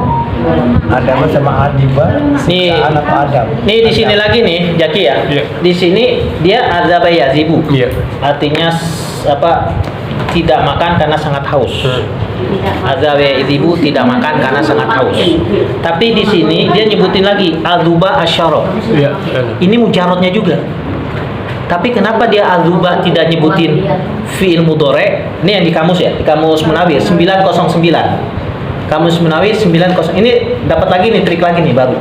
Ada apa sama adiba? Nih, Anak Adam. nih di sini lagi nih, Jaki ya. Iya. Di sini dia azaba ya zibu. Iya. Artinya tidak makan karena sangat haus. Azaba ya'dhibu tidak makan karena sangat haus. Tapi di sini dia nyebutin lagi azuba asyarab. Iya. Ini mujarotnya juga. Tapi kenapa dia azuba tidak nyebutin fi'il mudhari'? Ini yang di kamus ya, di kamus Munawir 909. Kamus Munawir 90. Ini dapat lagi nih, trik lagi nih baru.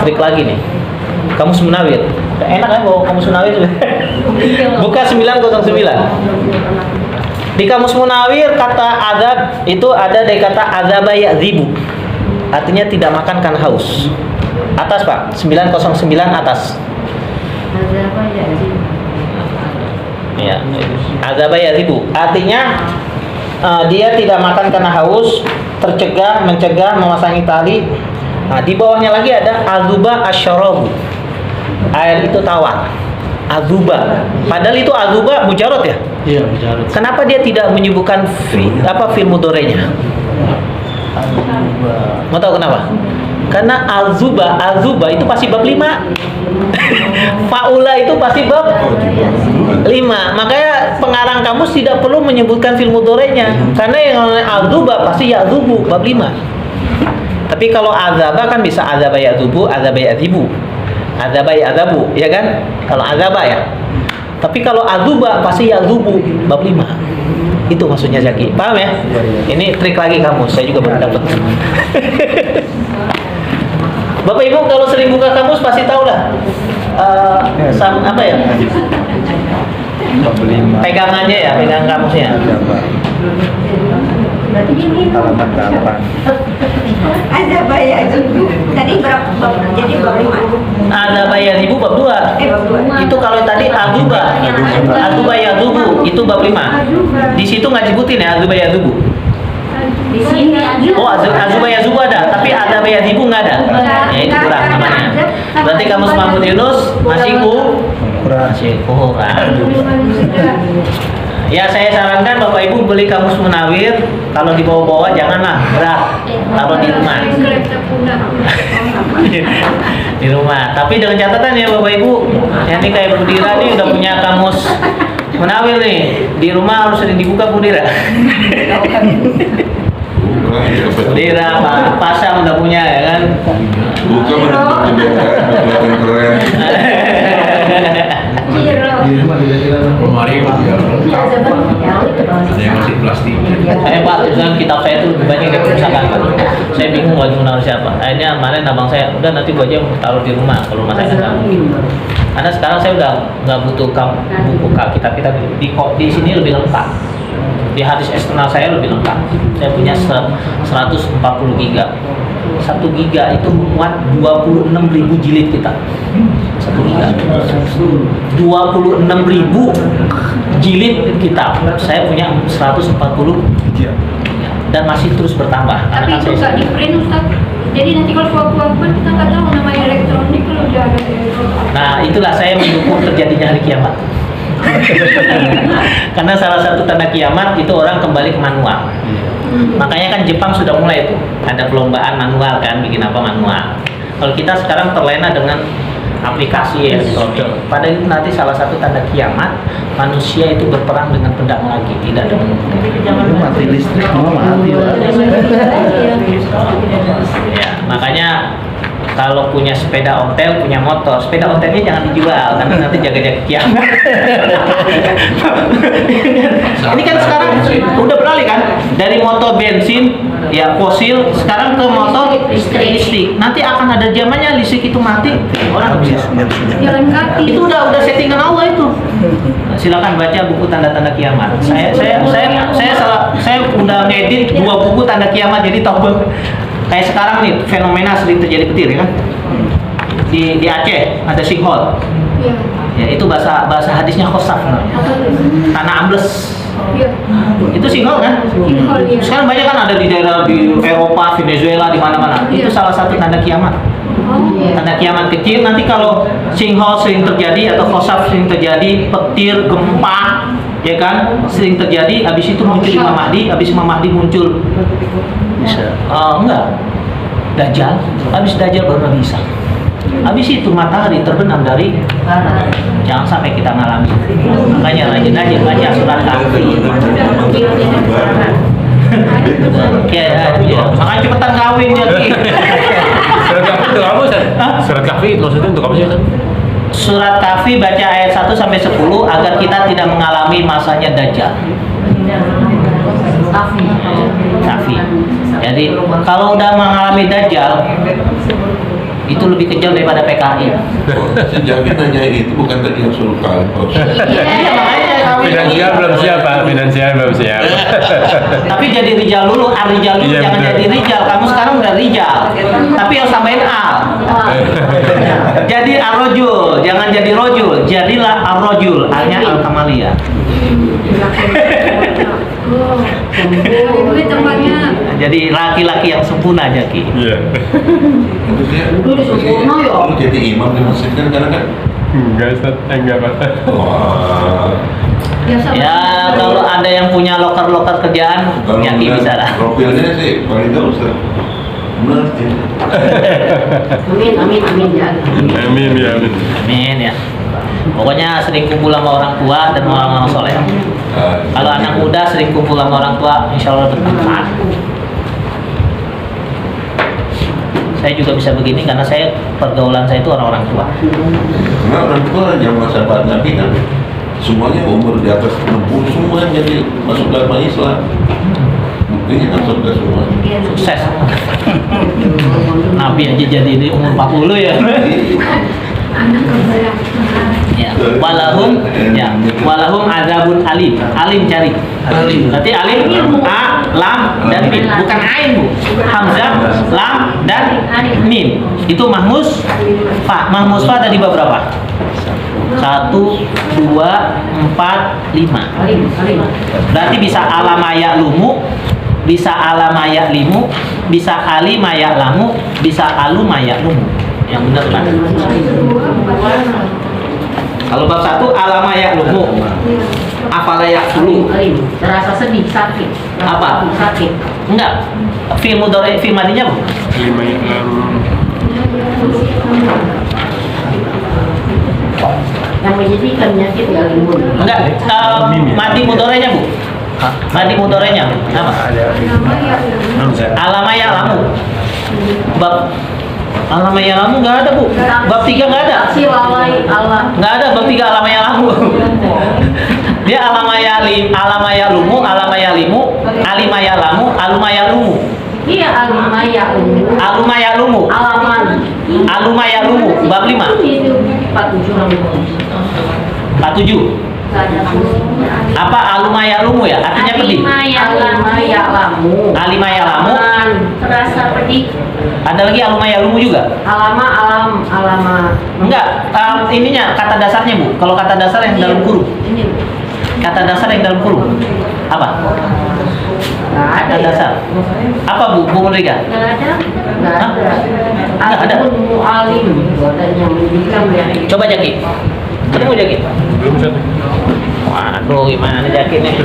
Trik lagi nih. Kamus Munawir. Enak kan bawa kamus Munawir? Buka 909. Di kamus Munawir kata azab itu ada dari kata azaba ya'dhibu. Artinya tidak makan karena haus. Atas Pak, 909 atas. Ya, azaba ya'dhibu. Artinya dia tidak makan karena haus, mencegah, memasangi tali. Nah, di bawahnya lagi ada azuba asyarabu. Air itu tawar. Azuba. Padahal itu azuba mujarot ya? Iya, mujarot. Kenapa dia tidak menyebutkan fil mudhari'nya? Mau tahu kenapa? Karena azuba itu pasti bab 5. Faula itu pasti bab 5. Makanya pengarang kamus tidak perlu menyebutkan fil mudhari'nya. Karena yang azuba pasti ya'zubu bab 5. Tapi kalau azaba kan bisa azaba ya'zubu, azaba ya'zibu. Azaba ya'zabu, ya kan? Kalau azaba ya. Tapi kalau azuba pasti ya'zubu bab 5. Itu maksudnya Zaki. Paham ya? Ini trik lagi kamu, saya juga baru dapat. Bapak Ibu kalau sering buka kamus pasti tahu lah. Apa ya? Pegangannya ya, pegang kamusnya. Halaman 8. Ada bayar itu tadi berapa bab? Jadi bab 5. Ada bayar ibu bab 2. Bab 2. Itu kalau tadi azuba. Azuba ya zubu itu bab 5. Di situ nggak sebutin ya azuba ya zubu. Di sini Oh, azuba ya zubu ada, tapi azuba ya zibu nggak ada. Ya itu kurang namanya. Berarti kamu Mahmud Yunus masih kurang. Ya saya sarankan Bapak Ibu beli kamus Munawir, kalau dibawa-bawa janganlah berat, taruh di rumah. Di rumah. Tapi dengan catatan ya Bapak Ibu, yang ini kayak Budira nih udah punya kamus Munawir nih, di rumah harus sering dibuka Budira. Budira, pasang udah punya ya kan. Buka menentukan kelihatan keren. Kemarin ada yang masih plastik. Saya Pak, misalnya kitab saya itu lebih banyak dari kerusakan Pak. Saya bingung lagi menaruh siapa. Akhirnya kemarin abang saya, udah nanti gua aja taruh di rumah kalau rumah saya nggak mungkin. Karena sekarang saya udah nggak butuh buku kitab-kitab di sini lebih lengkap. Di hadis eksternal saya lebih lengkap. Saya punya 140 giga. 1 giga itu muat 26.000 jilid kitab. 1 giga 26.000 jilid kitab. Saya punya 140 dan masih terus bertambah. Tapi itu nggak di print Ustaz. Jadi nanti kalau suatu kita nggak tahu namanya elektronik kalau udah ada. Nah itulah saya mendukung terjadinya hari kiamat. Karena salah satu tanda kiamat itu orang kembali ke manual. Makanya kan Jepang sudah mulai itu ada perlombaan manual kan, bikin apa manual. Kalau kita sekarang terlena dengan aplikasi ya, pada itu nanti salah satu tanda kiamat manusia itu berperang dengan pedang lagi, tidak ada Mati listrik, mati lah. Ya, makanya kalau punya sepeda ontel, punya motor, sepeda ontelnya jangan dijual karena nanti jaga-jaga kiamat. Ini kan sekarang udah beralih kan dari motor bensin ya fosil sekarang ke motor listrik. Nanti akan ada zamannya listrik itu mati, orang nggak bisa Jalan kaki. itu udah settingan Allah itu. Silakan baca buku tanda-tanda kiamat. Saya udah ngedit 2 buku tanda kiamat jadi tahu. Kayak sekarang nih fenomena sering terjadi petir ya kan. Di Aceh ada sinkhole. Iya. Ya itu bahasa hadisnya khosaf namanya. Tanah ambles. Iya. Itu sinkhole kan? Sinkhole, iya. Sekarang banyak kan ada di daerah di Eropa, Venezuela, di mana-mana. Iya. Itu salah satu tanda kiamat. Oh. Tanda kiamat kecil nanti kalau sinkhole sering terjadi atau khosaf sering terjadi, petir, gempa, ya kan sering terjadi. Habis itu muncul Imam Mahdi, habis Imam Mahdi muncul bisa enggak Dajjal, habis Dajjal baru Nabi Isa. Habis itu matahari terbenam dari jangan sampai kita ngalami. Makanya rajin-rajin baca surat Kahfi. Ya. Makanya cepetan kawin jadi. Surat kafi untuk apa Ustaz? Surat kafi maksudnya untuk apa sih Ustaz? Surat Kahfi baca ayat 1 sampai 10 agar kita tidak mengalami masanya Dajjal. Kahfi. Jadi kalau udah mengalami Dajjal itu lebih kejam daripada PKI. Sejak nanya itu bukan tadi yang suruh kalian. Iya, makanya kawin Finansial ini. belum siap Pak, finansial belum siap. Tapi jadi Rijal dulu, Rijal dulu, Iya, jangan betul. jadi Rijal. Kamu sekarang udah Rijal. Tapi harus tambahin Al. Jadi Ar-Rajul, jangan jadi Rojul. Jadilah Ar-Rajul, Alnya Al-Kamaliyah. Itu tempatnya. Jadi laki-laki yang sempurna Jaki. Iya. Itu dia. Lu jadi imam di masjid kan karena kan. Enggak Ustaz, enggak Pak. Wah. Ya kalau ada yang punya loker-loker kerjaan, Kalau Jaki ngeliat bisa lah. Profilnya sih paling gak usah. Masjid. Amin ya amin. Amin ya. Pokoknya sering kumpul sama orang tua dan orang-orang soleh. Kalau anak muda sering kumpul sama orang tua, insya Allah bermanfaat. Saya juga bisa begini karena saya pergaulan saya itu orang-orang tua. Karena orang tua yang masa sahabat Nabi kan semuanya umur di atas 60 semua jadi masuk agama Islam. Buktinya kan surga semua. Sukses. Nabi aja jadi di umur 40 ya. Ya, walahum adzabun alim. Alim cari. Berarti alim a, lam dan mim. Bukan ain, Bu. Hamzah, lam dan mim. Itu mahmus fa. Mahmus fa tadi berapa? 1, 2, 4, 5. Berarti bisa alamaya lumu, bisa alamaya limu, bisa alimaya lamu, bisa alumaya lumu. Yang benar kan? Kalau bab 1 alamaya lumu, afalaya dulu. Terasa sedih, sakit. Apa? Sakit. Enggak. Fi'il mudhari fi'il madinya, Bu. Lima Yang menyedihkan penyakit ya limun. Enggak. Madi mudharinya, Bu. Madi mudharinya apa? Alamaya lamu. Bab alamaya lamu enggak ada, Bu. Bab 3 enggak ada. Si lalai Allah. Enggak ada bab 3 alamaya lamu. Dia alamaya lumu, alamaya limu, alimaya lamu, alumaya lumu. Iya alimaya umum. Alumaya lumu. Alaman. Alumaya lumu bab 5. Itu 47 47. Apa alumaya lumu ya? Artinya pedih. Alimaya lamu. Alimaya lamu. Alaman. Terasa pedih. Ada lagi alumaya lumu juga? Alama. Enggak, ininya kata dasarnya, Bu. Kalau kata dasar yang dalam kurung. Ini. Kata dasar yang dalam kurung. Apa? Nggak ada Kata ya. dasar. Apa, Bu? Bu Merdeka? Nggak ada. Hah? Nggak ada. Mu'alim. Ada yang mendidikan ya. Coba Jaki. Ketemu Jaki. Belum Ustaz. Waduh, gimana Jaki nih?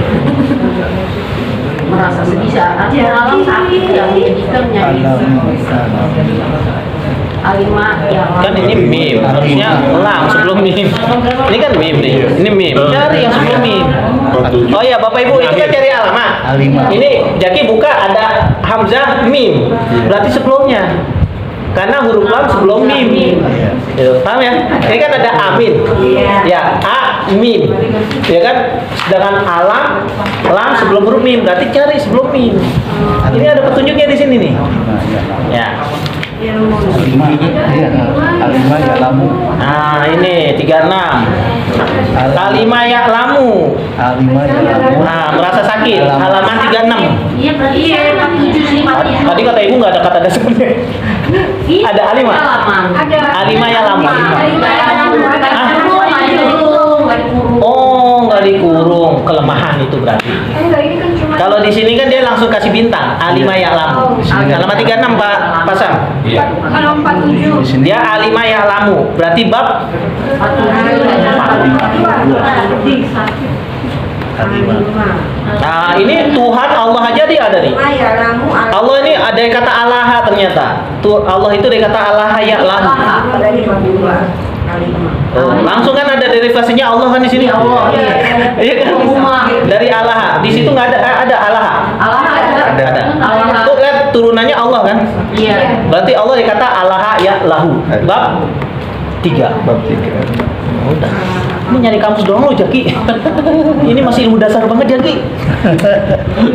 Merasa sedih saat malam sakit yang mendidikan Alimah ya Kan ini mim, harusnya lam sebelum mim. Ini kan mim nih. Ini mim. Cari yang sebelum mim. Oh iya, Bapak Ibu, itu kan cari alamat. Ini Jaki buka ada hamzah mim. Berarti sebelumnya. Karena huruf lam sebelum mim. Gitu. Paham ya? Ini kan ada amin. Ya, a mim. Ya kan? Sedangkan alam lam sebelum huruf mim. Berarti cari sebelum mim. Ini ada petunjuknya di sini nih. Ya. Alimah ya lamu. Nah, ini 36. Kalimah ya lamu. Alimah ya lamu. Nah, merasa sakit. Halaman 36. Iya berarti saya 47 sih Tadi kata Ibu nggak ada kata dasarnya. Ada alimah. Ada. Alimah ya lamu. Oh, Oh, nggak dikurung. Kelemahan itu berarti. Enggak, ini kan cuma Kalau di sini kan dia langsung kasih bintang. Alimah ya lamu. Halaman 36 Pak Pasang. kalau 47. Dia alimah ya lamu. Berarti bab Nah, ini Tuhan Allah aja dia ada nih. Allah ini ada yang kata Allah ternyata. Tuh Allah itu dia kata Allah ya lahu. Oh, langsung kan ada derivasinya Allah kan di sini. Allah. Iya kan? Dari Allah. Di situ nggak ada Allah. Allah ada ada. Allah. Tuh lihat turunannya Allah kan? Iya. Berarti Allah dikata Allah ya lahu. Bab 3. Bab 3. Udah. Ini nyari kamus doang lo, Jaki. Ini masih ilmu dasar banget, Jaki.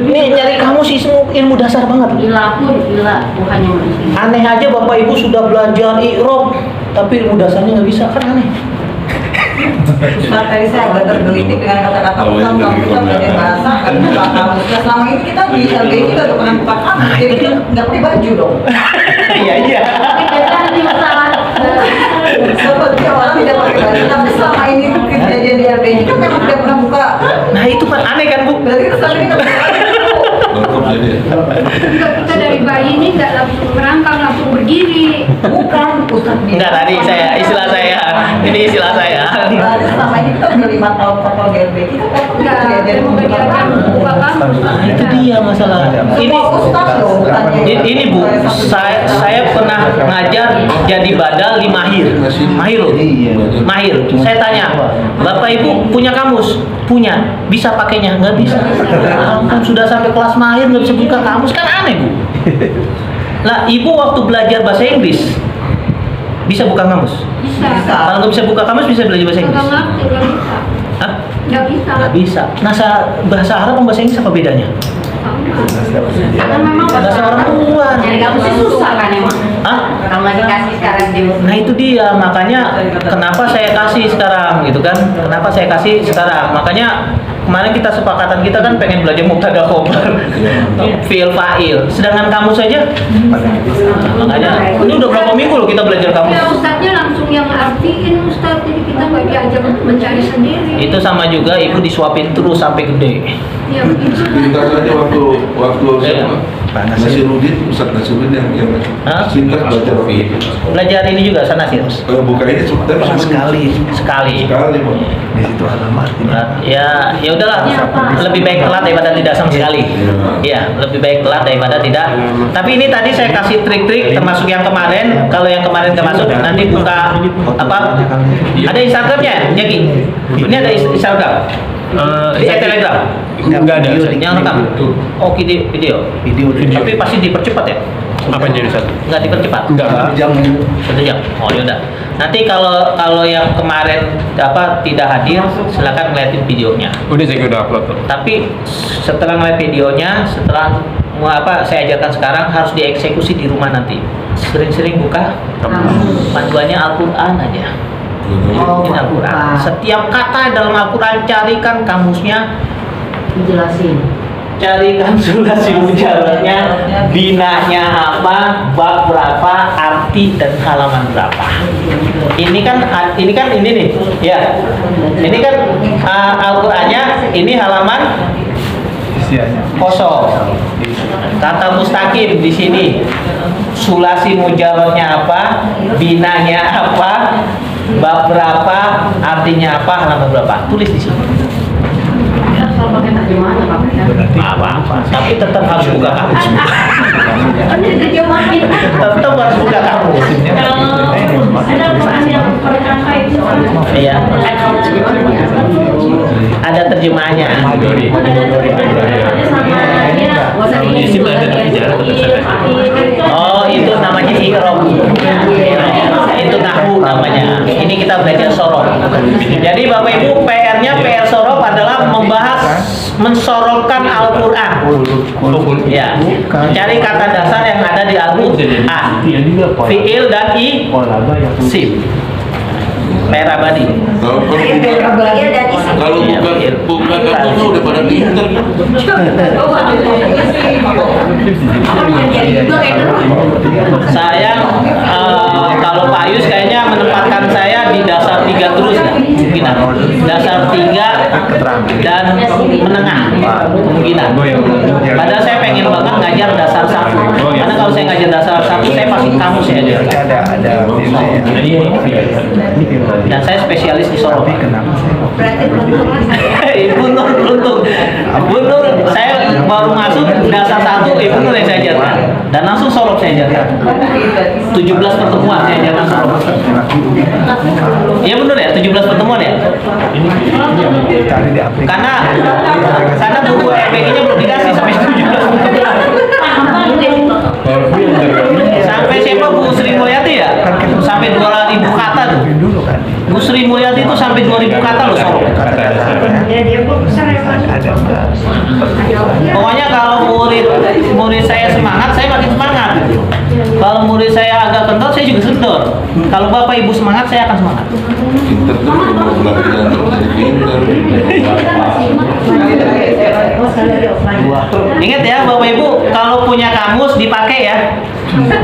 Ini nyari kamus ilmu dasar banget. Gila pun gila, bukannya manusia. Aneh aja Bapak Ibu sudah belajar i'rab, tapi ilmu dasarnya nggak bisa, kan aneh. Ustaz, tadi saya agak tergelitik dengan kata-kata Ustaz, kalau kita belajar bahasa kan buka kamus. Nah, selama ini kita di LBI kita udah pernah buka kamus, jadi kita nggak pakai baju dong. Iya, iya. Jadi masalah Seperti orang tidak pakai baju, tapi selama ini kejadian di LBI kita memang tidak pernah buka. Nah itu kan aneh kan Bu? Berarti selama ini nggak pakai baju. Lengkap jadi. Enggak, kita dari bayi ini nggak langsung merangkang, langsung berdiri. Bukan, Ustaz. Enggak, tadi istilah saya. Ini istilah saya. Selama ini kita udah 5 tahun total di LBI, kita nggak pernah Enggak, diajarin mau buka belajar kamus. buka kamus. Nah, itu dia masalah. Ini Ustaz loh, bukannya. ini Bu, saya pernah ngajar jadi badal di Mahir. Mahir loh. Mahir. Saya tanya, Bapak Ibu punya kamus? Punya. Bisa pakainya? Nggak bisa. Ampun, sudah sampai kelas Mahir nggak bisa buka kamus, kan aneh Bu. Lah, Ibu waktu belajar bahasa Inggris bisa buka kamus? Bisa. Kalau nggak bisa buka kamus bisa belajar bahasa Nggak Inggris? ngerti, nggak bisa. Hah? Nggak bisa. Nggak bisa. Nah, bahasa Arab sama bahasa Inggris apa bedanya? kan memang Bahasa orang tua. nyari kamu sih susah kan emang. Hah? Kalau dikasih sekarang di Nah itu dia, makanya kenapa saya kasih sekarang gitu kan? Kenapa saya kasih sekarang? Makanya kemarin kita sepakatan kita kan pengen belajar mubtada khobar, fiil fa'il. Sedangkan kamu saja, makanya ini udah berapa minggu loh kita belajar kamu. Ya Ustaznya langsung yang artiin Ustaz, jadi kita nggak diajak untuk mencari sendiri. Itu sama juga ibu disuapin terus sampai gede. Ya begitu. Singkat saja waktu siapa? Nasiruddin, Ustaz Nasiruddin yang Hah? singkat belajar fikih. Belajar ini juga sana sih. Buka ini tapi Sekali. sekali Pak. Di situ alamat ini. Ya udahlah, lebih baik telat daripada tidak sama sekali. Ya, lebih baik telat daripada tidak. Tapi ini tadi saya kasih trik-trik termasuk yang kemarin. Kalau yang kemarin termasuk nanti buka apa? Ada Instagramnya, Jaki. Ini ada Instagram. Telegram. Enggak ada. Yang rekam. Oh, video. Tapi pasti dipercepat ya? Apanya Ustaz? Nggak dipercepat? Enggak. 1 jam. Oh yaudah. Nanti kalau yang kemarin tidak hadir, silakan ngeliatin videonya. Udah saya udah upload tuh. Tapi setelah ngeliat videonya, setelah saya ajarkan sekarang harus dieksekusi di rumah nanti. Sering-sering buka panduannya Al-Quran aja. Oh, Ini Al-Quran. Setiap kata dalam Al-Quran carikan kamusnya, dijelasin. carikan sulasi mujarabnya, binanya apa, bab berapa, arti dan halaman berapa. Ini nih, ya. Ini kan Al-Qur'annya, ini halaman kosong. Kata mustaqim di sini. Sulasi mujarabnya apa, binanya apa, bab berapa, artinya apa, halaman berapa. Tulis di sini. Kalau pakai terjemahan Apa-apa, tapi tetap harus buka kamus. terjemahin. Tetap harus buka kamus. Ada Quran yang Iya. Ada terjemahannya. Oh, itu namanya i'rab. Itu nahwu namanya. Ini kita belajar sorof. Jadi Bapak Ibu PR-nya PR sorof adalah mensorofkan Al-Qur'an. Ya. Cari kata dasar yang ada di Al-Qur'an. Fi'il dan isim. PR abadi. Kalau bukan kamu udah pada pinter. Saya kalau Pak Yus kayaknya menempatkan saya di dasar 3 terus ya, kemungkinan dasar 3 dan menengah kemungkinan. Padahal saya pengen banget ngajar dasar 1, karena kalau saya ngajar dasar 1 saya pasti kamu saya ajar. Ada Dan saya spesialis di Solo. Berarti Ibu Nur beruntung. Bu Nur, saya baru masuk dasar 1, Ibu Nur yang saya ajarkan. Dan langsung Solo saya ajarkan. 17 pertemuan saya ajarkan Solo. Iya benar ya, 17 pertemuan ya? Karena buku EPG-nya belum dikasih sampai 17 pertemuan. Bapak yang tergantung. Sampai siapa Bu Sri Mulyati ya? Sampai 2.000 kata tuh. Dulu kan. Bu Sri Mulyati itu sampai 2.000 kata loh sob. Kata siapa? Ya dia besar ya Pak. Ada Mbak. Pokoknya kalau murid saya semangat, saya makin semangat. Kalau murid saya agak kendor, saya juga kendor. Kalau Bapak Ibu semangat, saya akan semangat. Pinter tuh mau belajar pinter. Ingat ya Bapak Ibu, kalau punya kamus dipakai ya.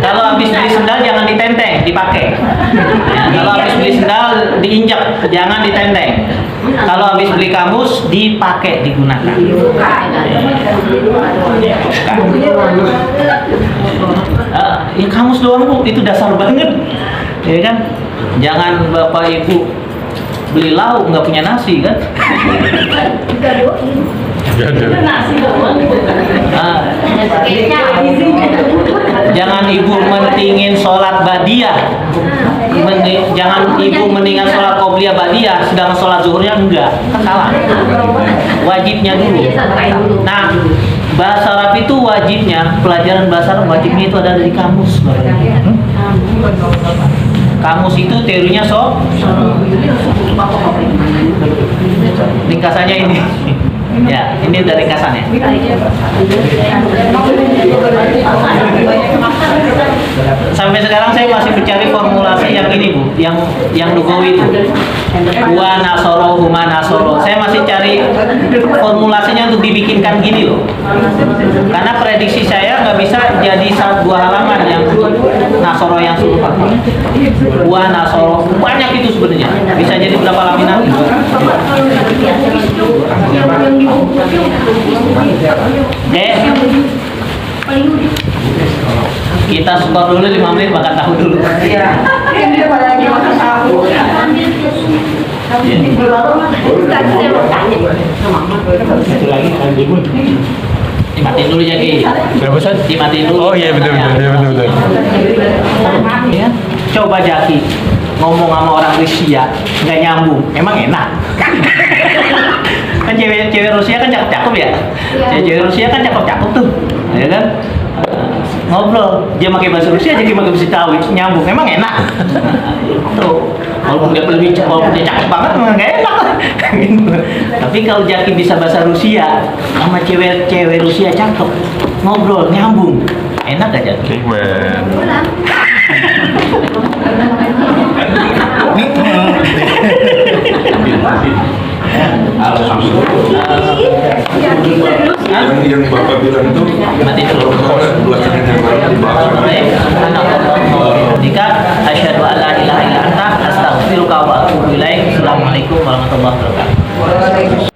Kalau habis beli sendal jangan ditenteng, dipakai. Ya, kalau habis beli sendal diinjak, jangan ditenteng. Kalau habis beli kamus dipakai, digunakan. Ya kamus doang Bu, itu dasar banget. Ya kan? Jangan Bapak Ibu beli lauk nggak punya nasi kan? Ah, jangan ibu mentingin sholat badiah, jangan ibu mendingan sholat qobliyah badiah, sedangkan sholat zuhurnya enggak, kan salah. Wajibnya dulu. Nah, bahasa Arab itu wajibnya, pelajaran bahasa Arab wajibnya itu ada di kamus. Kamus itu teorinya ringkasannya ini. Ya, ini dari ringkasannya. Sampai sekarang saya masih mencari formulasi yang ini Bu, yang lugawi itu. Wa nasoro huma nasoro. Saya masih cari formulasinya untuk dibikinkan gini loh. Karena prediksi saya nggak bisa jadi dua halaman yang nasoro yang serupa. Wa nasoro banyak itu sebenarnya. Bisa jadi berapa laminan? Kita skor dulu 5 menit makan tahu dulu. Iya. Ini dia pada lagi makan tahu. Satu lagi dimatiin dulu jadi. Berapa Ustaz? Dimatiin dulu. Oh iya betul. Ya. Coba Jaki ngomong sama orang Rusia nggak nyambung, emang enak? Kan cewek Rusia kan cakep-cakep ya. Cewek Rusia kan cakep-cakep tuh, ya kan? Ngobrol, dia pakai bahasa Rusia jadi pakai bahasa Betawi, nyambung, emang enak? Tuh, walaupun dia lebih walaupun dia cakep banget, memang nggak enak. Tapi kalau Jaki bisa bahasa Rusia sama cewek Rusia cakep, ngobrol, nyambung, enak gak Jaki? Hikmat. Yang Bapak bilang itu Mati dulu. 2 setengah jam baru dibahas. Jika asyhadu an la ilaha illa anta astaghfiruka wa atubu ilaik. Assalamualaikum warahmatullahi wabarakatuh.